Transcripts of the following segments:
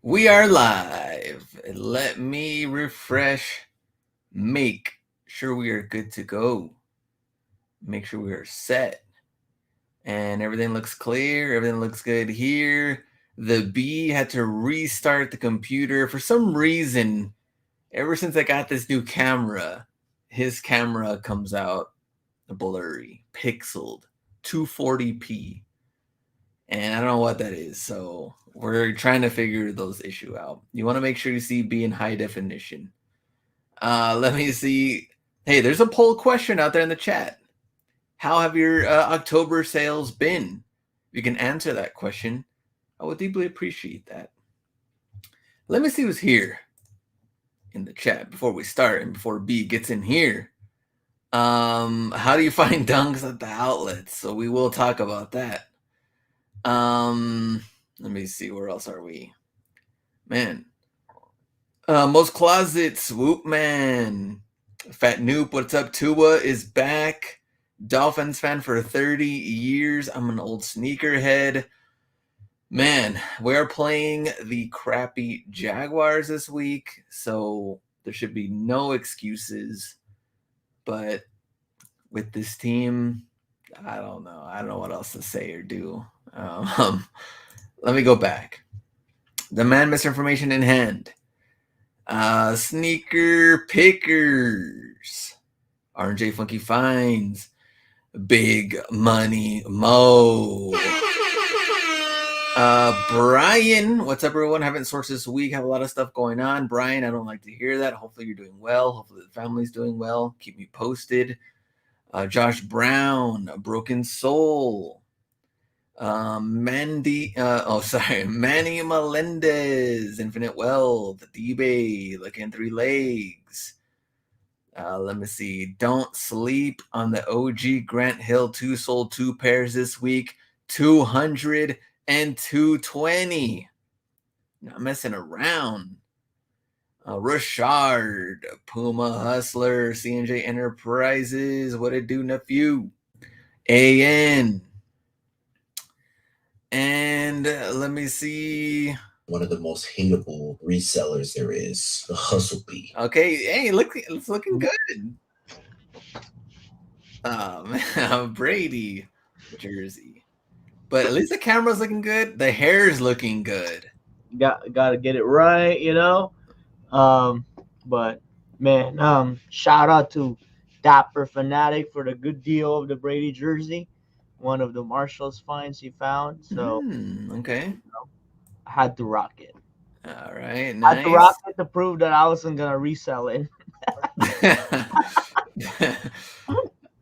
We are live. Let me refresh, make sure we are good to go, make sure we are set, and everything looks clear. Everything looks good here. The B had to restart the computer for some reason. Ever since I got this new camera, his camera comes out blurry, pixeled, 240p. And I don't know what that is. So we're trying to figure those issues out. You want to make sure you see B in high definition. Let me see. Hey, there's a poll question out there in the chat. How have your October sales been? If you can answer that question, I would deeply appreciate that. Let me see who's here in the chat before we start and before B gets in here. How do you find dunks at the outlets? So we will talk about that. Let me see. Where else are we? Man. Most closets. Whoop man. Fat Noop. What's up? Tua is back. Dolphins fan for 30 years. I'm an old sneakerhead. Man, we are playing the crappy Jaguars this week, so there should be no excuses. But with this team, I don't know. I don't know what else to say or do. Let me go back. The man misinformation in hand. Sneaker pickers. RJ Funky Finds. Big Money Mo. Brian, what's up, everyone? Haven't sourced this week. Have a lot of stuff going on. Brian, I don't like to hear that. Hopefully you're doing well. Hopefully the family's doing well. Keep me posted. Josh Brown, A Broken Soul. Manny Melendez, Infinite Wealth, D-Bay, Looking Three Legs. Let me see. Don't sleep on the OG Grant Hill 2 sold 2 pairs this week. 200 and 220. Not messing around. Rashard, Puma Hustler, CNJ Enterprises. What it do, nephew? AN. And let me see. One of the most hateable resellers there is, the Hustle Bee. Okay, hey, look, it's looking good. Brady jersey, but at least the camera's looking good. The hair's looking good. Got to get it right, you know. But man, shout out to Dapper Fanatic for the good deal of the Brady jersey, one of the Marshall's finds he found. So okay, I had to rock it. All right, I had to rock nice. it to prove that I wasn't gonna resell it.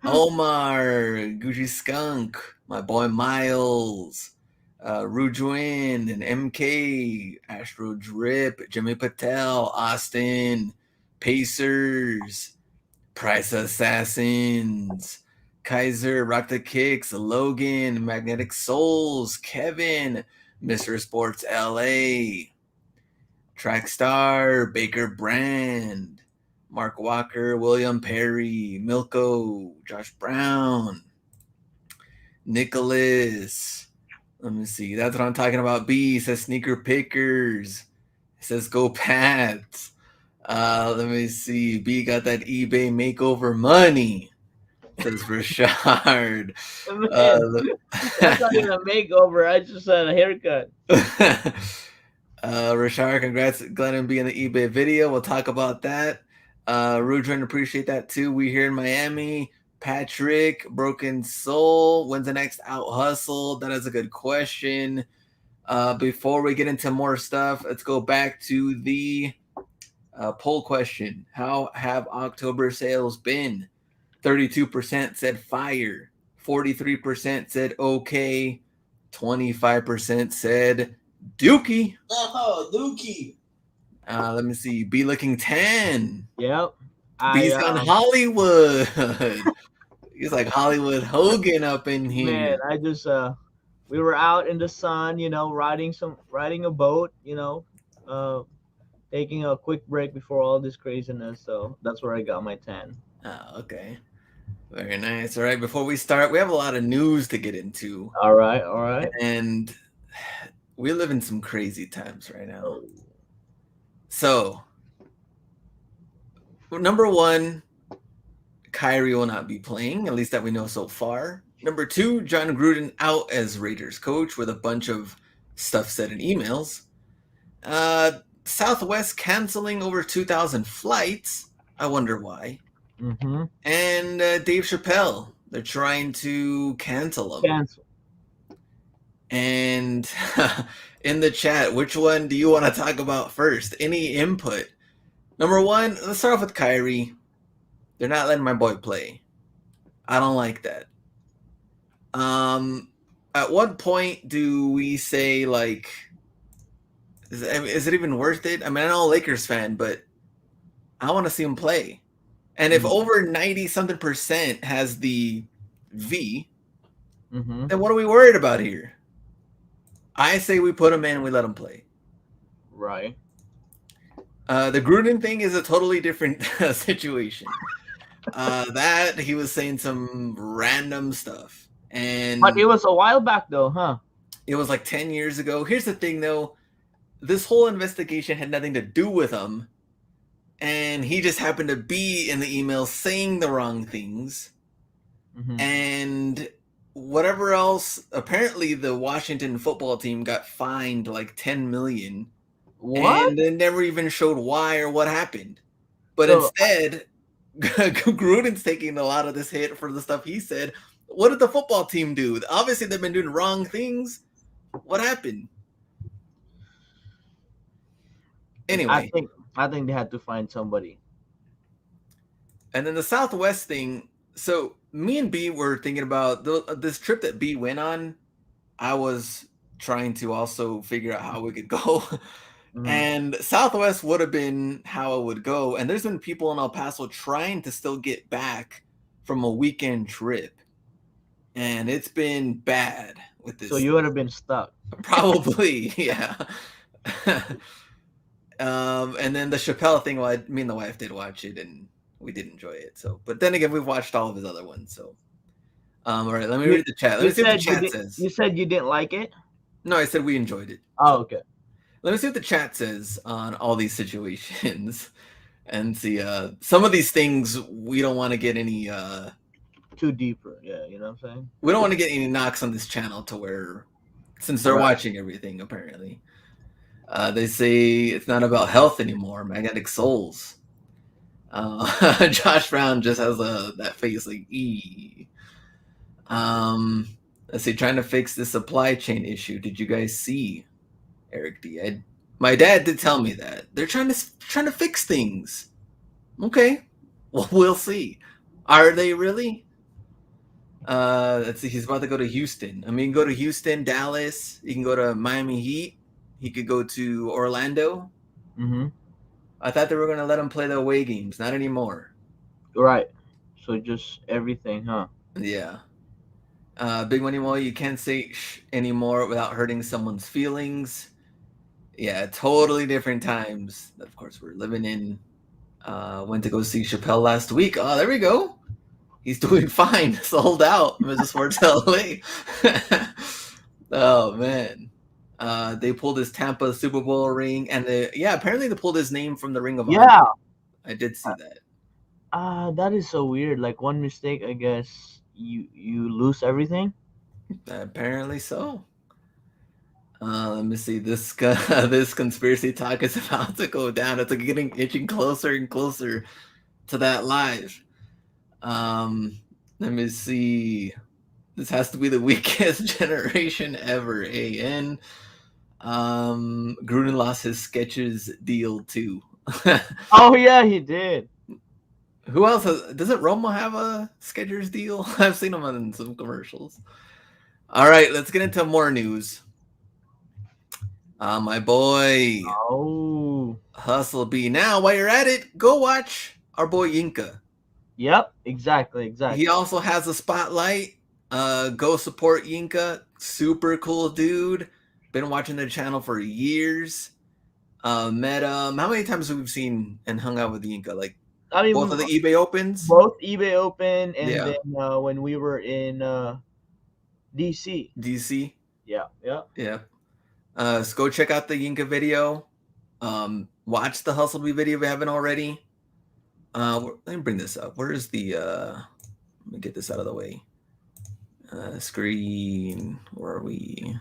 Omar, Gucci Skunk, my boy Miles, Rujuin and MK, Astro Drip, Jimmy Patel, Austin, Pacers, Price Assassins, Kaiser, Rock the Kicks, Logan, Magnetic Souls, Kevin, Mr. Sports LA, Trackstar, Baker Brand, Mark Walker, William Perry, Milko, Josh Brown, Nicholas. Let me see. That's what I'm talking about. B says Sneaker Pickers. It says Go Pats. Let me see. B got that eBay makeover money. Says Rashard. That's not even a makeover. I just had a haircut. Rashard, congrats, Glenn, and being the eBay video. We'll talk about that. Rudran, appreciate that too. We here in Miami. Patrick, Broken Soul, when's the next out hustle? That is a good question. Before we get into more stuff, let's go back to the poll question. How have October sales been? 32% said fire, 43% said okay, 25% said dookie. Oh, dookie. Let me see. Be looking 10. Yep. B's on Hollywood. He's like Hollywood Hogan up in here. Man, I just we were out in the sun, you know, riding a boat, you know, taking a quick break before all this craziness. So that's where I got my 10. Oh, okay. Very nice. All right. Before we start, we have a lot of news to get into. All right. And we live in some crazy times right now. Oh. So, number one, Kyrie will not be playing, at least that we know so far. Number two, John Gruden out as Raiders coach with a bunch of stuff said in emails. Southwest canceling over 2,000 flights. I wonder why. Mm-hmm. And Dave Chappelle, they're trying to cancel him. Cancel. And in the chat, which one do you want to talk about first? Any input? Number one, let's start off with Kyrie. They're not letting my boy play. I don't like that. At what point do we say, like, is it even worth it? I mean, I'm not a Lakers fan, but I want to see him play. And if over 90-something% has the V, then what are we worried about here? I say we put him in and we let him play. Right. The Gruden thing is a totally different situation. That he was saying some random stuff. But it was a while back though, huh? It was like 10 years ago. Here's the thing though. This whole investigation had nothing to do with him. And he just happened to be in the email saying the wrong things. And whatever else, apparently the Washington football team got fined like $10 million. What? And they never even showed why or what happened. But instead, Gruden's taking a lot of this hit for the stuff he said. What did the football team do? Obviously, they've been doing wrong things. What happened? Anyway. I think they had to find somebody. And then the Southwest thing. So me and B were thinking about this trip that B went on. I was trying to also figure out how we could go. And Southwest would have been how it would go. And there's been people in El Paso trying to still get back from a weekend trip. And it's been bad with this. So you would have been stuck. Probably, yeah. And then the Chappelle thing, well, me and the wife did watch it and we did enjoy it. So, but then again, we've watched all of his other ones. So, all right, let me read the chat. Let me see what the chat says. You said you didn't like it? No, I said we enjoyed it. Oh, okay. Let me see what the chat says on all these situations and see some of these things we don't want to get any too deeper. Yeah, you know what I'm saying? We don't want to get any knocks on this channel to where, since they're watching everything apparently. They say it's not about health anymore, magnetic souls. Josh Brown just has that face like ee. Let's see, trying to fix the supply chain issue. Did you guys see Eric D? My dad did tell me that they're trying to fix things. Okay, well we'll see. Are they really? Let's see. He's about to go to Houston. I mean, go to Houston, Dallas. You can go to Miami Heat. He could go to Orlando. I thought they were going to let him play the away games. Not anymore. Right. So just everything, huh? Yeah. Big Money Mo, you can't say shh anymore without hurting someone's feelings. Yeah, totally different times. Of course, we're living in. Went to go see Chappelle last week. Oh, there we go. He's doing fine. Sold out. Mrs. Sports LA. Oh, man. They pulled his Tampa Super Bowl ring. And apparently they pulled his name from the Ring of Honor. Yeah. I did see that. That is so weird. Like one mistake, I guess you lose everything. Apparently so. Let me see. This this conspiracy talk is about to go down. It's like itching closer and closer to that live. Let me see. This has to be the weakest generation ever. AN. Gruden lost his Skechers deal too. Oh yeah, he did. Who else doesn't Romo have a Skechers deal? I've seen him on some commercials. All right, let's get into more news. My boy. Oh. Hustle B. Now, while you're at it, go watch our boy Yinka. Yep, exactly. He also has a spotlight. Go support Yinka. Super cool dude. Been watching the channel for years. Met him. How many times have we seen and hung out with Yinka? Like, I mean, both of the eBay Opens? Both eBay Open and then when we were in DC. DC? Yeah. So go check out the Yinka video. Watch the Hustle Bee video if you haven't already. Let me bring this up. Where is the let me get this out of the way. Screen, where are we?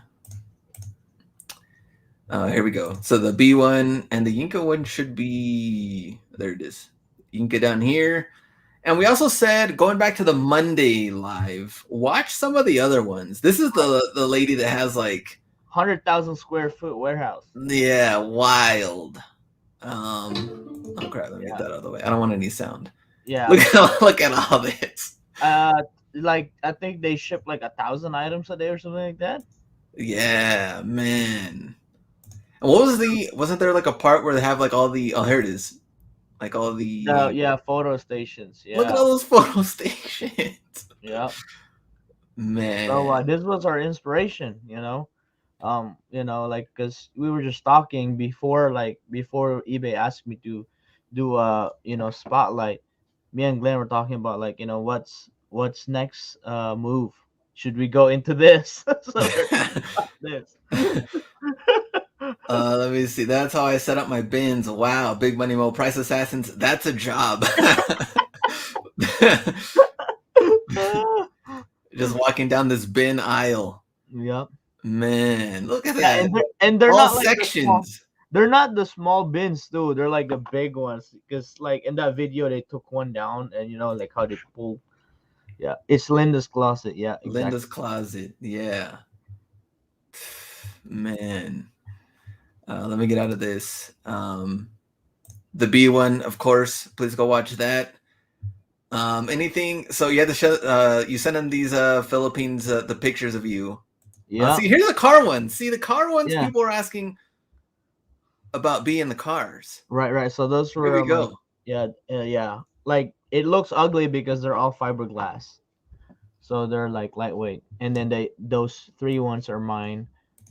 Here we go. So the B one and the Yinka one should be, there it is. Yinka down here. And we also said, going back to the Monday live, watch some of the other ones. This is the lady that has like 100,000 square foot warehouse. Yeah, wild. Oh crap, let me get that out of the way. I don't want any sound. Yeah. Look at all this. Like I think they ship like 1,000 items a day or something like that. Yeah, man. And what was wasn't there like a part where they have like all the, oh, here it is. Like all the photo stations. Yeah. Look at all those photo stations. Yeah. Man. So this was our inspiration, you know. Like because we were just talking before eBay asked me to do spotlight. Me and Glenn were talking about like, what's next move. Should we go into this? This. Let me see. That's how I set up my bins. Wow, Big Money Mo, Price Assassins. That's a job. Just walking down this bin aisle. Yep. Man, look at that. And they're all not like sections. They're not the small bins too. They're like the big ones. Because like in that video they took one down and like how they pull. Yeah, it's Linda's closet. Yeah, exactly. Linda's closet. Yeah. Man. Let me get out of this. The B one, of course. Please go watch that. Anything? So you had to show. You sent them these Philippines the pictures of you. Yeah. See, here's the car one. See, the car ones. Yeah. People are asking about being the cars. Right. So those were. Here we go. Yeah. Like it looks ugly because they're all fiberglass, so they're like lightweight. And then those 3 ones are mine,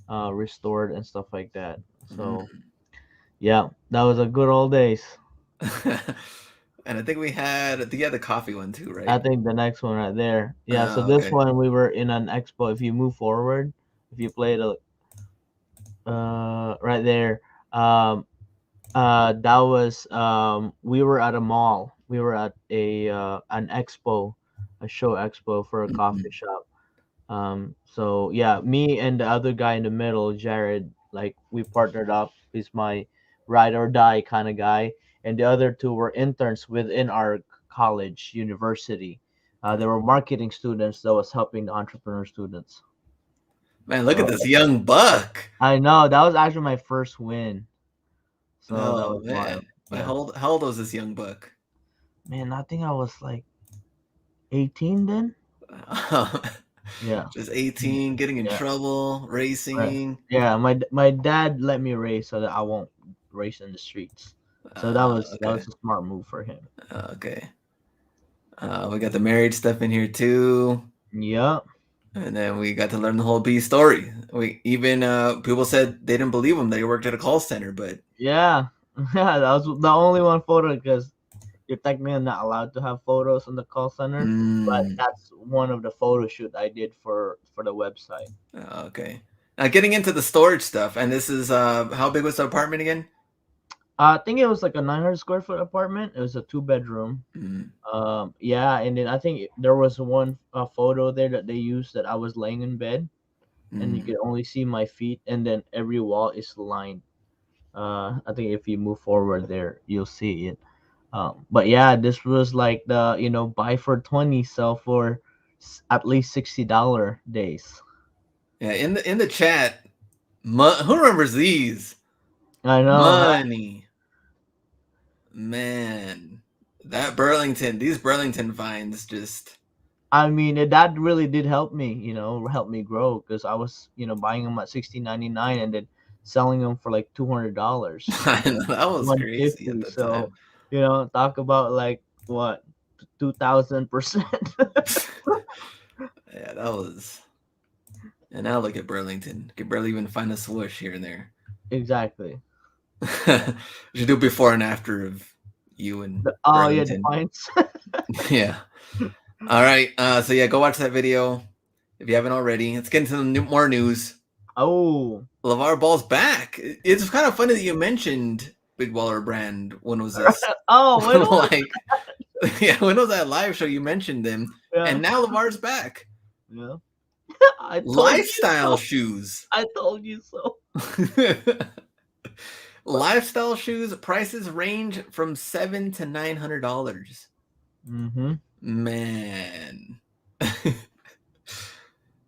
restored and stuff like that. So, yeah, that was a good old days. And I think we had the coffee one too, right? I think the next one right there. Yeah. So this one we were in an expo. If you move forward, if you play the right there, that was we were at a mall. We were at an expo, a show expo for a coffee shop. So yeah, me and the other guy in the middle, Jared, like we partnered up. He's my ride or die kind of guy, and the other 2 were interns within our college university. They were marketing students that was helping the entrepreneur students. Man, look at this young buck. I know, that was actually my first win. So that was man. wild. Yeah. How old was this young buck? Man, I think I was like 18 then. Yeah, just 18, getting in trouble, racing. Right. Yeah, my dad let me race so that I won't race in the streets. So that was a smart move for him. Okay. We got the married stuff in here too. Yep. And then we got to learn the whole B story. We even people said they didn't believe him that he worked at a call center, but yeah, that was the only one photo because you're technically not allowed to have photos on the call center, but that's one of the photo shoot I did for the website. Okay. Now getting into the storage stuff, and this is how big was the apartment again? I think it was like a 900 square foot apartment. It was a 2-bedroom. Yeah, and then I think there was one photo there that they used that I was laying in bed, and you could only see my feet, and then every wall is lined. I think if you move forward there, you'll see it. But yeah, this was like the buy for 20, sell for at least $60 days. Yeah, in the chat, who remembers these? I know. Money. Man, these Burlington finds just. I mean, that really did help me, help me grow because I was, buying them at $16.99 and then selling them for like $200. That was crazy at the time. Talk about like what 2,000%. Yeah, that was. And now look at Burlington. Can barely even find a swoosh here and there. Exactly. We should do before and after of you and Burlington. Yeah, the pints. Yeah. All right. So yeah, go watch that video if you haven't already. Let's get into more news. Oh. LeVar Ball's back. It's kind of funny that you mentioned Big Baller Brand. When was this? Oh, when was Like, yeah, when was that live show? You mentioned them, yeah. and now LeVar's back. Yeah. I told you Lifestyle so. shoes. I told you so. Lifestyle shoes prices range from $700 to $900. Mm-hmm. Man.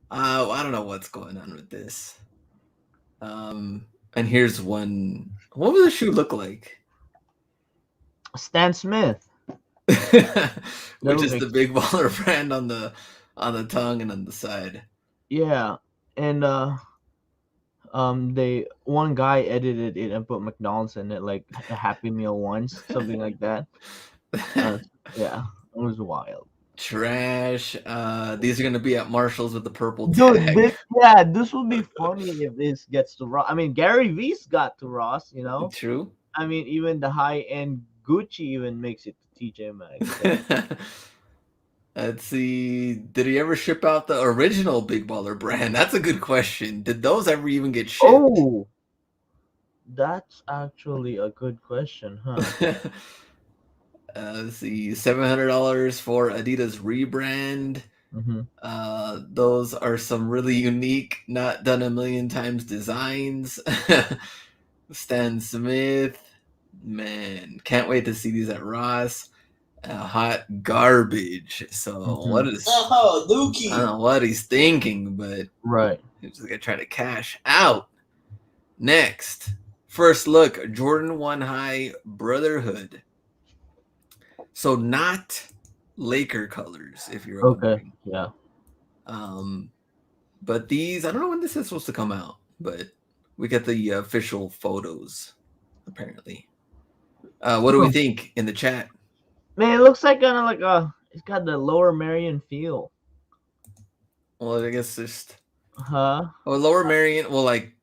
I don't know what's going on with this. And here's one. What would the shoe look like? Stan Smith. Which would is make the Big Baller Brand on the tongue and on the side. Yeah. And they one guy edited it and put McDonald's in it, like a Happy Meal once, something like that. Yeah, it was wild. Trash. These are gonna be at Marshall's with the purple Dude, tag. this would be funny if this gets to Ross. I mean, Gary V's got to Ross, you know. True. I mean, even the high end Gucci even makes it to TJ Maxx. Let's see. Did he ever ship out the original Big Baller Brand? That's a good question. Did those ever even get shipped? Oh, that's actually a good question, huh? Let's see. $700 for Adidas rebrand. Mm-hmm. Those are some really unique, not done a million times designs. Stan Smith. Man, can't wait to see these at Ross. Hot garbage. So what is? Dookie. I don't know what he's thinking, but Right. he's just gonna try to cash out. Next, first look, Jordan 1 High Brotherhood. So not Laker colors, if you're okay. Yeah. But these, I don't know when this is supposed to come out, but we get the official photos apparently. What do we think in the chat? Man, it looks like kind of like it's got the Lower Marion feel. Well, I guess just Huh? Lower Marion. Well, like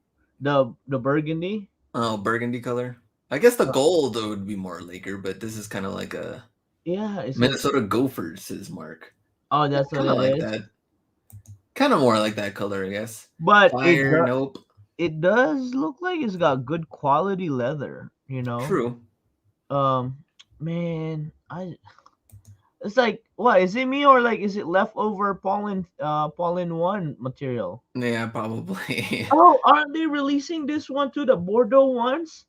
the burgundy. Oh, burgundy color. I guess the gold would be more Laker, but this is kind of like a Minnesota Gophers, says Mark. Oh, that's what Kind of it like is. that. Kind of more like that color, I guess. But Fire, nope. It does look like it's got good quality leather, you know. True. Man, it's like, what is it, me, or like is it leftover Paulin 1 material? Yeah, probably. Oh, aren't they releasing this one to the Bordeaux ones?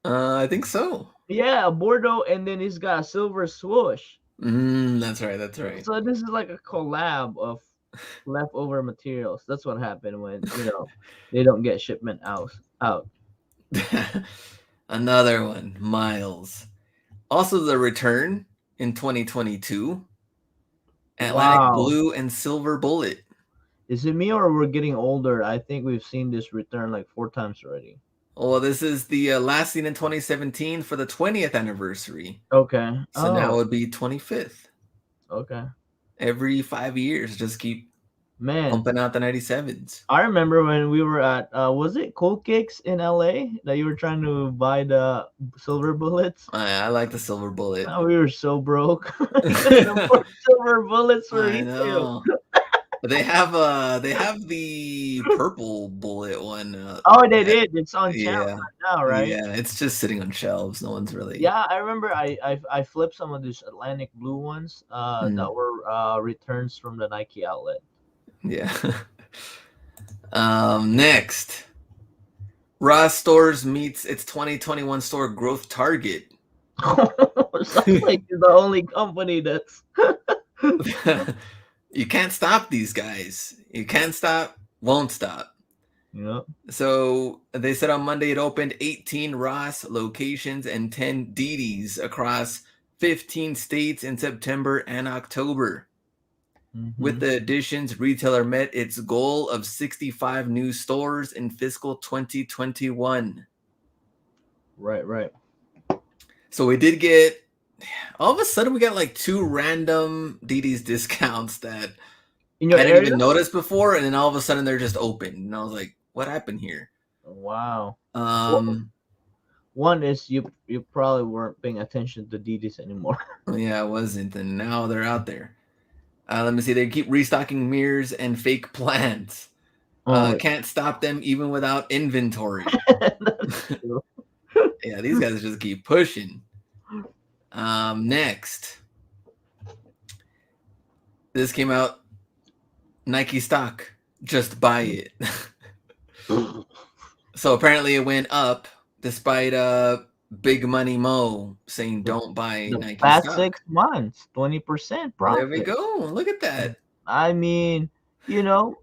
I think so. Yeah, a Bordeaux, and then it's got a silver swoosh. That's right. That's right. So this is like a collab of leftover materials. That's what happened when they don't get shipment out. Another one, Miles. Also, the return in 2022. Atlantic Blue and Silver Bullet. Is it me or we're getting older? I think we've seen this return like 4 times already. Well, this is the last seen in 2017 for the 20th anniversary. Okay. So now it would be 25th. Okay. Every 5 years, just keep pumping out the 97s. I remember when we were at, was it Cold Kicks in LA that you were trying to buy the silver bullets? I like the silver bullet. Oh, we were so broke. Silver bullets for retail. They have the purple bullet one. Oh, they did. It's on shelves right now, right? Yeah, it's just sitting on shelves. No one's really. Yeah, I remember. I flipped some of these Atlantic Blue ones that were returns from the Nike outlet. Yeah. Next, Ross Stores meets its 2021 store growth target. Sounds like you're the only company that's. You can't stop these guys. You can't stop, won't stop. Yeah. So they said on Monday it opened 18 Ross locations and 10 DDs across 15 states in September and October. Mm-hmm. With the additions, retailer met its goal of 65 new stores in fiscal 2021. Right. So we did get, all of a sudden we got like 2 random DD's discounts that I didn't even notice before, and then all of a sudden they're just open. And I was like, what happened here? Wow. One is you probably weren't paying attention to DD's anymore. Yeah, I wasn't, and now they're out there. Let me see. They keep restocking mirrors and fake plants. Oh, Can't stop them even without inventory. that's true. Yeah, these guys just keep pushing. Next, this came out. Nike stock, just buy it. So apparently it went up despite Big Money Mo saying don't buy The Nike past stock. 6 months, 20% There we profit. go. Look at that. I mean,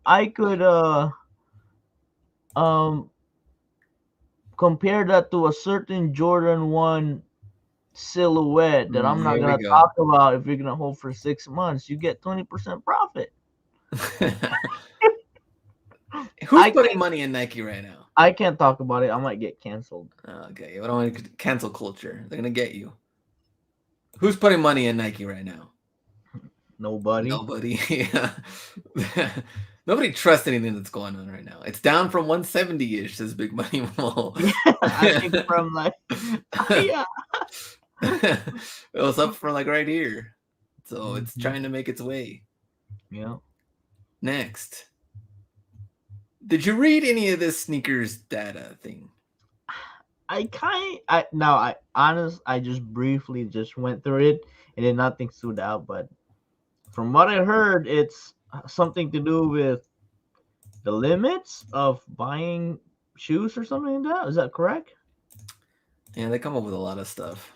I could um compare that to a certain Jordan 1 silhouette that I'm not Here we gonna go. talk about. If you're gonna hold for 6 months, you get 20% profit. Who's I putting can't money in Nike right now? I can't talk about it. I might get canceled. Okay, I don't want to cancel culture. They're gonna get you. Who's putting money in Nike right now? Nobody. Nobody. Yeah. Nobody trusts anything that's going on right now. It's down from 170-ish, says Big Money Mo. Yeah, I think from like yeah. It was up from like right here. So it's Mhm. trying to make its way. Yeah. Next. Did you read any of this sneakers data thing? I just briefly just went through it and then nothing stood out, but from what I heard, it's something to do with the limits of buying shoes or something like that. Is that correct? Yeah, they come up with a lot of stuff.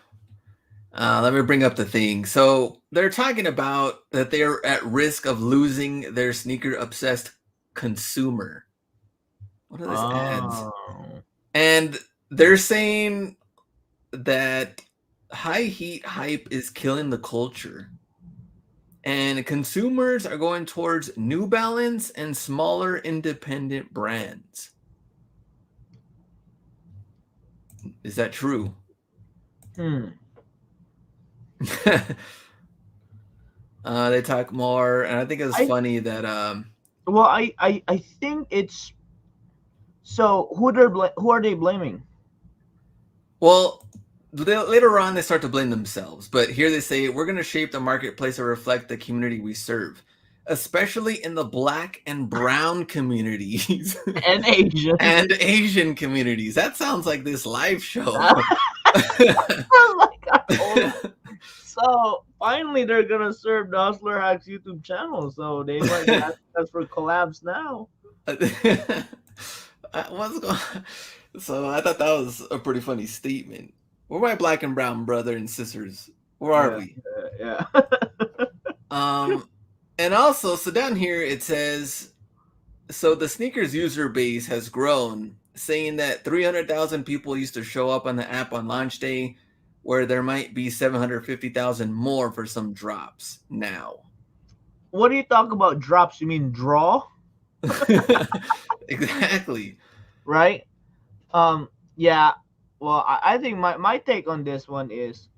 Let me bring up the thing. So they're talking about that they're at risk of losing their sneaker obsessed consumer. What are these ads? Oh. And they're saying that high heat hype is killing the culture. And consumers are going towards New Balance and smaller independent brands. Is that true? Hmm. They talk more, and I think it's I funny that well, I think it's so who are they blaming? well, later on they start to blame themselves, but here they say we're going to shape the marketplace to reflect the community we serve, especially in the Black and Brown communities And Asian. and Asian communities. That sounds like this live show. Like I told. So finally, they're gonna serve the Hustler Hacks YouTube channel. So they might be asking us for collabs now. What's going? So I thought that was a pretty funny statement. Where my Black and Brown brother and sisters? Where are Yeah, we? yeah. Um, and also, so down here it says, so the sneakers user base has grown, saying that 300,000 people used to show up on the app on launch day, where there might be 750,000 more for some drops now. What do you talk about drops? You mean draw, Exactly. right? Yeah. Well, I think my take on this one is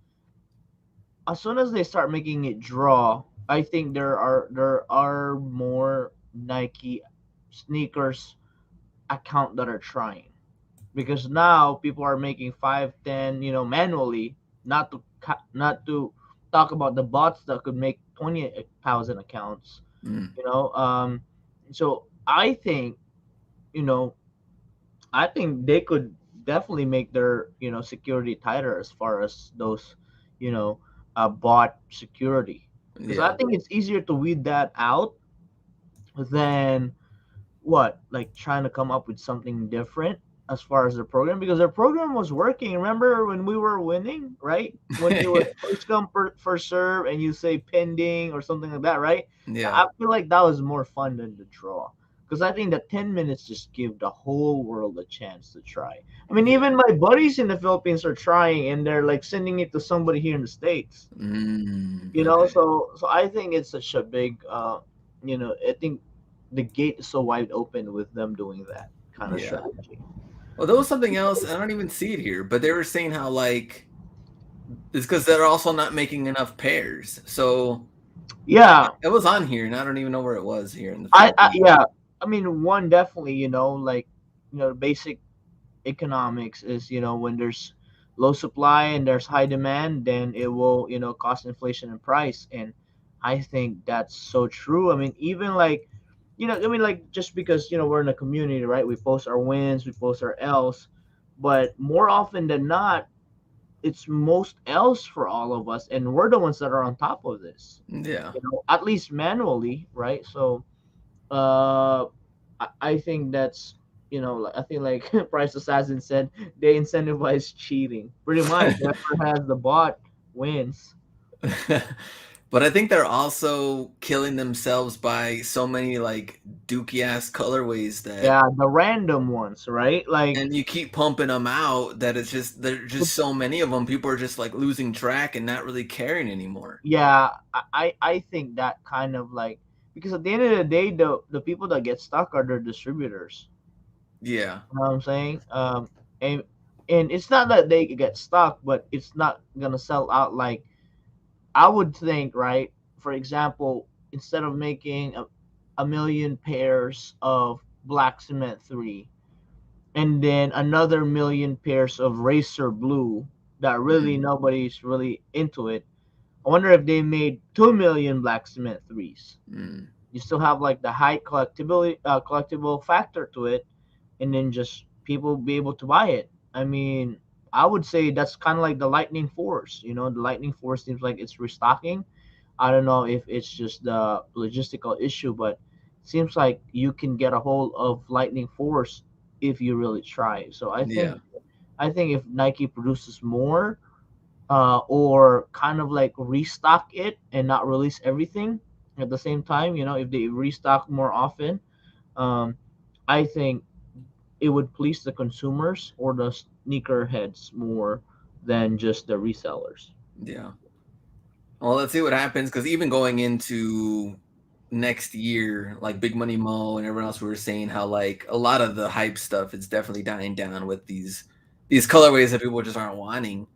as soon as they start making it draw, I think there are more Nike sneakers account that are trying because now people are making 5, 10, manually, not to talk about the bots that could make 20,000 accounts. Mm. So you know I think they could definitely make their security tighter as far as those you know bot security, because I Yeah. think it's easier to weed that out than what, like trying to come up with something different as far as their program, because their program was working. Remember when we were winning, right? When it was first come first serve and you say pending or something like that, right? Yeah. I feel like that was more fun than the draw, because I think that 10 minutes just give the whole world a chance to try. I mean, Yeah. even my buddies in the Philippines are trying and they're like sending it to somebody here in the States. Okay. So I think it's such a big I think the gate is so wide open with them doing that kind of Yeah. strategy. Well, there was something else. I don't even see it here, but they were saying how like it's because they're also not making enough pairs. So Yeah, it was on here, and I don't even know where it was here in the I Philippines. yeah, I mean, one definitely, like basic economics is, when there's low supply and there's high demand, then it will, cause inflation in price. And I think that's so true. I mean, even like I mean, like, just because we're in a community, right? We post our wins, we post our L's, but more often than not, it's most L's for all of us, and we're the ones that are on top of this. Yeah. At least manually, right? So, uh, I think that's I think like Price Assassin said, they incentivize cheating pretty much. Whoever has the bot wins. But I think they're also killing themselves by so many like dookie ass colorways that, Yeah, the random ones, right? Like, and you keep pumping them out that it's just there's just so many of them. People are just like losing track and not really caring anymore. yeah, I think that kind of like, because at the end of the day, the people that get stuck are the distributors. Yeah. You know what I'm saying? And and it's not that they get stuck, but it's not gonna sell out. Like, I would think, right? For example, instead of making a million pairs of Black Cement 3, and then another million pairs of Racer Blue that really Mm, nobody's really into it, I wonder if they made 2 million Black Cement 3s. mm, You still have like the high collectible factor to it, and then just people be able to buy it. I mean, I would say that's kind of like the Lightning Force. The Lightning Force seems like it's restocking. I don't know if it's just the logistical issue, but it seems like you can get a hold of Lightning Force if you really try. So yeah. I think if Nike produces more, or kind of like restock it and not release everything at the same time, if they restock more often, um, I think it would please the consumers or the sneaker heads more than just the resellers. Yeah. Well, let's see what happens because even going into next year, like Big Money Mo and everyone else, we were saying how like a lot of the hype stuff is definitely dying down with these colorways that people just aren't wanting.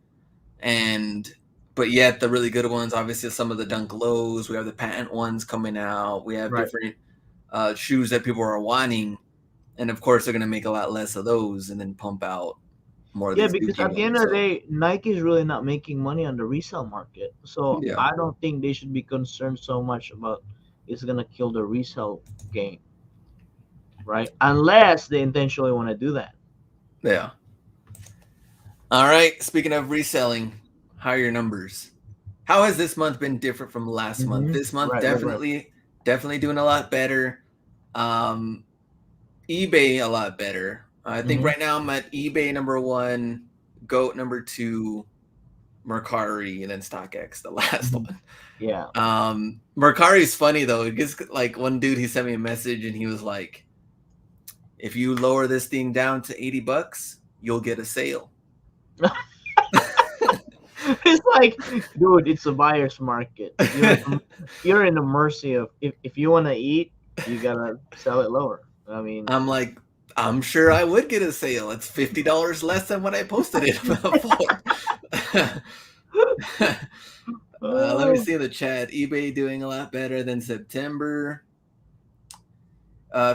And but yet the really good ones, obviously some of the Dunk Lows, we have the patent ones coming out, we have Right. different shoes that people are wanting, and of course they're gonna make a lot less of those and then pump out more of Yeah, these because dookie at the end ones. of the So day, Nike is really not making money on the resale market. So yeah, I don't think they should be concerned so much about it's gonna kill the resale game, right? Unless they intentionally want to do that. yeah. All right. Speaking of reselling, how are your numbers? How has this month been different from last month? Mm-hmm. This month Right, right, right. definitely doing a lot better. Um, eBay a lot better. I think Mm-hmm. right now I'm at eBay number one, Goat number two, Mercari, and then StockX, the last Mm-hmm. one. Yeah. Mercari's funny though. It gets like one dude he sent me a message and he was like, "If you lower this thing down to $80, you'll get a sale." It's like, dude, it's a buyer's market. You're in the mercy of, if you want to eat, you gotta sell it lower. I mean, I'm like, I'm sure I would get a sale. It's $50 less than what I posted it for. Let me oh, see in the chat. eBay doing a lot better than September.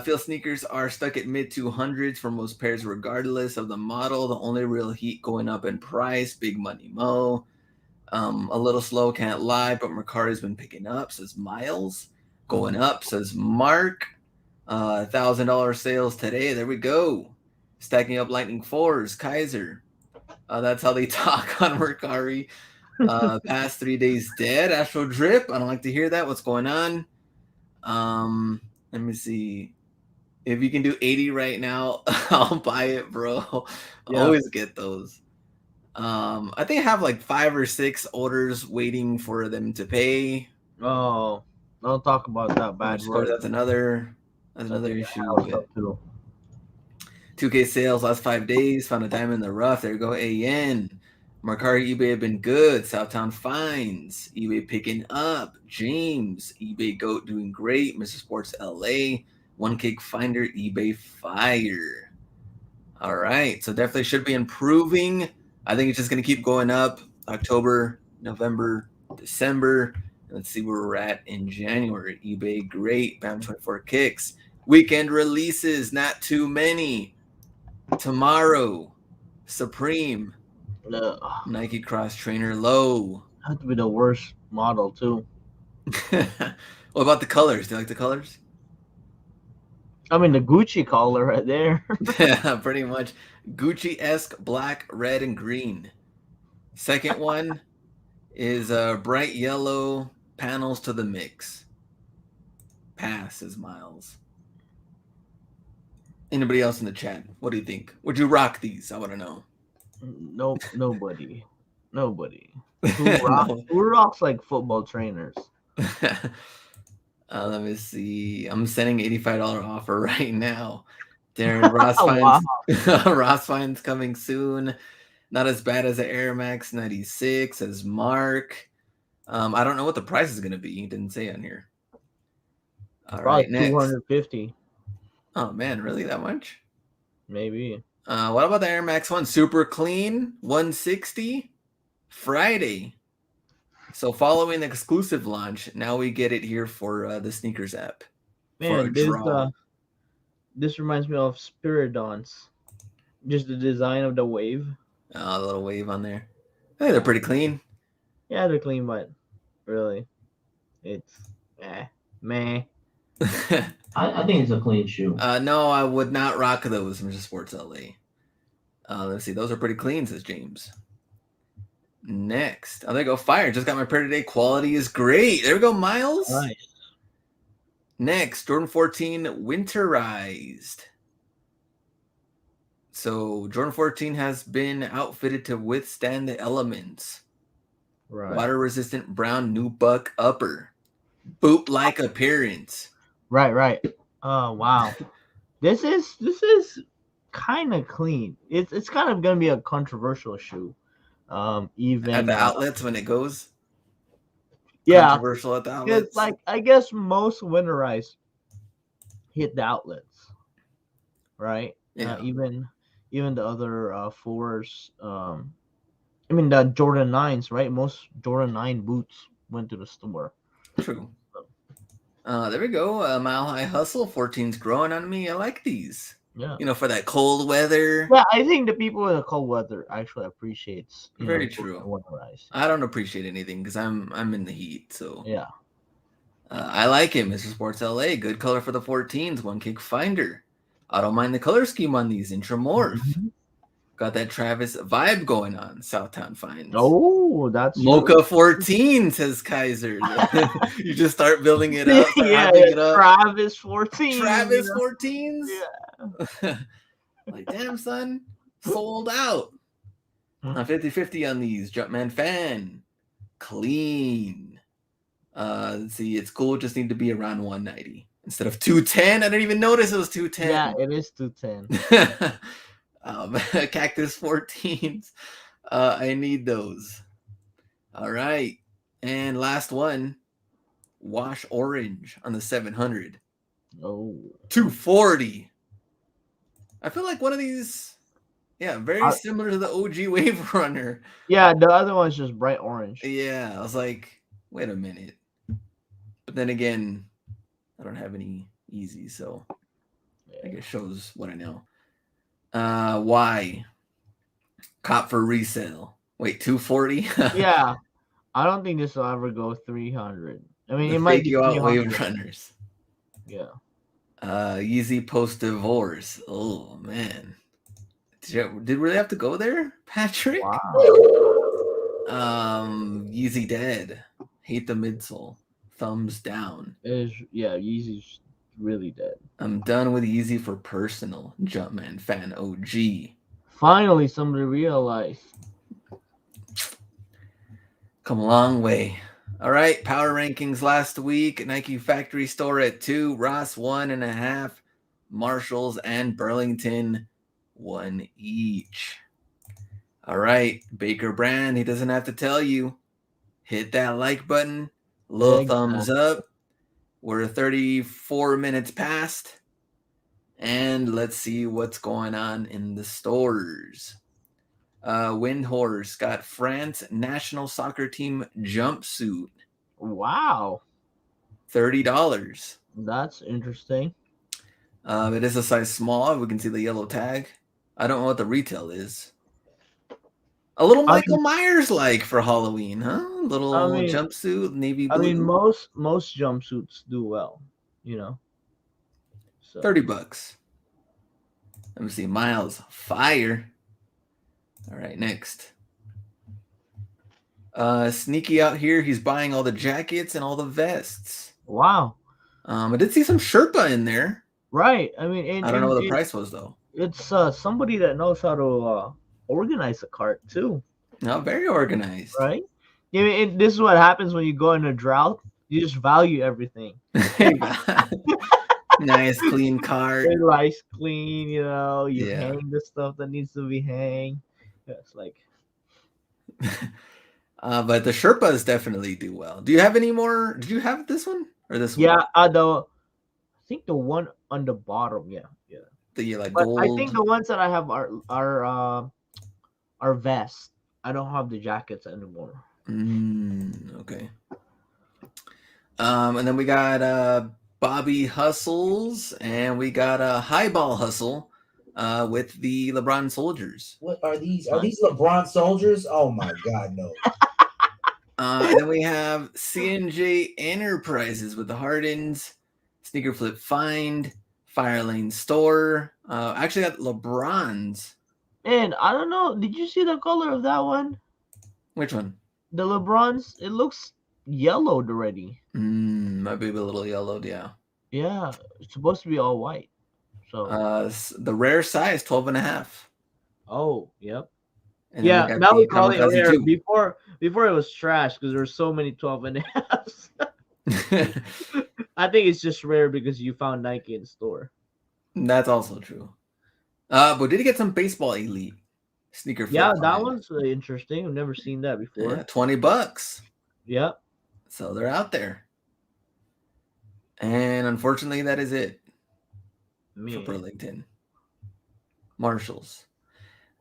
Feel sneakers are stuck at mid 200s for most pairs, regardless of the model. The only real heat going up in price. Big Money Mo. A little slow, can't lie, but Mercari's been picking up, says Miles. Going up, says Mark. $1,000 sales today. There we go. Stacking up Lightning Fours, Kaiser. That's how they talk on Mercari. Past 3 days dead. Astro Drip. I don't like to hear that. What's going on? Let me see. If you can do 80 right now, I'll buy it, bro. yeah. Always get those. I think I have like 5 or 6 orders waiting for them to pay. Oh, don't talk about that bad Which of course word. that's That's another in the issue. house But up too. 2K sales last 5 days, found a diamond in the rough. There you go, AN. Mercari, eBay have been good. Southtown finds. eBay picking up. James, eBay Goat doing great. Mr. Sports LA. One Cake Finder, eBay fire. All right. So definitely should be improving. I think it's just going to keep going up. October, November, December. Let's see where we're at in January. eBay, great. BAM 24 kicks. Weekend releases, not too many. Tomorrow, Supreme, Ugh, Nike Cross Trainer Low. had to be the worst model too. What about the colors? Do you like the colors? I mean, the Gucci collar right there. Yeah, pretty much. Gucci-esque black, red, and green. Second one is bright yellow panels to the mix. Pass, says Miles. Anybody else in the chat? What do you think? Would you rock these? I want to know. Nope, nobody. No. Who rocks like football trainers? Let me see. I'm sending $85 offer right now. Darren Ross Wow. finds Ross finds coming soon. Not as bad as the Air Max 96 as Mark. I don't know what the price is gonna be. He didn't say on here. All Probably right, next. 250, Oh man, really that much? maybe. What about the Air Max 1? Super clean, 160, Friday. So following the exclusive launch, now we get it here for the sneakers app. For a Man, draw. this reminds me of Spiridons. Just the design of the wave. A little wave on there. Hey, they're pretty clean. Yeah, they're clean, but really, it's meh. I think it's a clean shoe. No, I would not rock those, Mr. Sports LA. Let's see. Those are pretty clean, says James. Next. Oh, there you go. Fire. Just got my pair today. Quality is great. There we go, Miles. Nice. Next, Jordan 14 Winterized. So Jordan 14 has been outfitted to withstand the elements. Right. Water-resistant brown nubuck upper. Boot-like appearance. Right. Oh wow. This is kind of clean. It's kind of gonna be a controversial shoe. Even At the outlets when it goes. Yeah, Controversial at the outlets. it's like I guess most Winterized hit the outlets, right? Yeah. Even the other fours. I mean the Jordan 9s, right? Most Jordan 9 boots went to the store. True. There we go. Mile High Hustle 14's growing on me. I like these. Yeah. You know, for that cold weather. Yeah, I think the people in the cold weather actually appreciates. Very true. Winterized. I don't appreciate anything because I'm in the heat. So Yeah. I like it, Mr. Sports LA. Good color for the 14s. One kick finder. I don't mind the color scheme on these. Intramorph. Mhm. Got that Travis vibe going on. Southtown finds. Oh, that's Mocha 14, says Kaiser. You just start building it up. yeah, it up. Travis 14. Travis 14s? Yeah. Like, damn, son. Sold out. 50-50 on these. Jumpman fan. Clean. Let's see. It's cool. Just need to be around 190 instead of 210. I didn't even notice it was 210. Yeah, it is 210. Cactus 14s. I need those. All right. And last one. Wash orange on the 700. Oh. 240. I feel like one of these, very similar to the OG Wave Runner. Yeah, the other one's just bright orange. Yeah, I was like, wait a minute. But then again, I don't have any easy, so I guess shows what I know. Why? Cop for resale. Wait, 240? Yeah, I don't think this will ever go 300. I mean, The it might fake be you out 300. Wave Runners. Yeah. Yeezy post divorce. Oh man, did really have to go there, Patrick? Wow. Yeezy dead. Hate the midsole. Thumbs down. Yeezy's really dead. I'm done with Yeezy for personal. Jumpman fan OG. Finally, somebody realized. Come a long way. All right, power rankings last week. Nike Factory Store at 2, Ross 1.5, Marshalls and Burlington 1 each. All right, Baker Brand, he doesn't have to tell you. Hit that like button, little thumbs up. We're 34 minutes past, and let's see what's going on in the stores. Windhorse got France national soccer team jumpsuit. Wow. $30. That's interesting. It is a size small. We can see the yellow tag. I don't know what the retail is. A little Michael Myers like for Halloween, huh? Little jumpsuit, navy blue. I mean, most jumpsuits do well, So $30. Let me see. Miles, fire. All right, next. Sneaky out here. He's buying all the jackets and all the vests. wow, I did see some Sherpa in there. right. I mean, I don't know what the price was though. it's somebody that knows how to organize a cart too, No, very organized. right? I mean, this is what happens when you go in a drought. You just value everything. Nice, clean cart. Very nice, clean. You know, you Yeah. hang the stuff that needs to be hanged. Yeah, it's like. But the Sherpas definitely do well. Do you have any more? Did you have this one or this one? Yeah, I think the one on the bottom, yeah. The like But gold. I think the ones that I have are vests. I don't have the jackets anymore. Okay. And then we got Bobby Hustles, and we got Highball Hustle with the LeBron Soldiers. What are these? Are these LeBron soldiers? Oh my God, no. And then we have CNJ Enterprises with the Hardens, Sneaker Flip Find, Fire Lane Store. Actually got LeBron's. And I don't know, did you see the color of that one? Which one? The LeBron's, it looks yellowed already. Might be a little yellowed, yeah. Yeah, it's supposed to be all white. So The rare size, 12.5. oh, yep. And Yeah, then we now got we the call it Kamikaze rare. 2. Before it was trash because there were so many 12 and a halves. I think it's just rare because you found Nike in store. That's also true. But did he get some baseball elite sneaker? Yeah, Flip that Find? one's really interesting. I've never seen that before. Yeah, $20. Yep. So they're out there. And unfortunately, that is it for Burlington. Marshalls.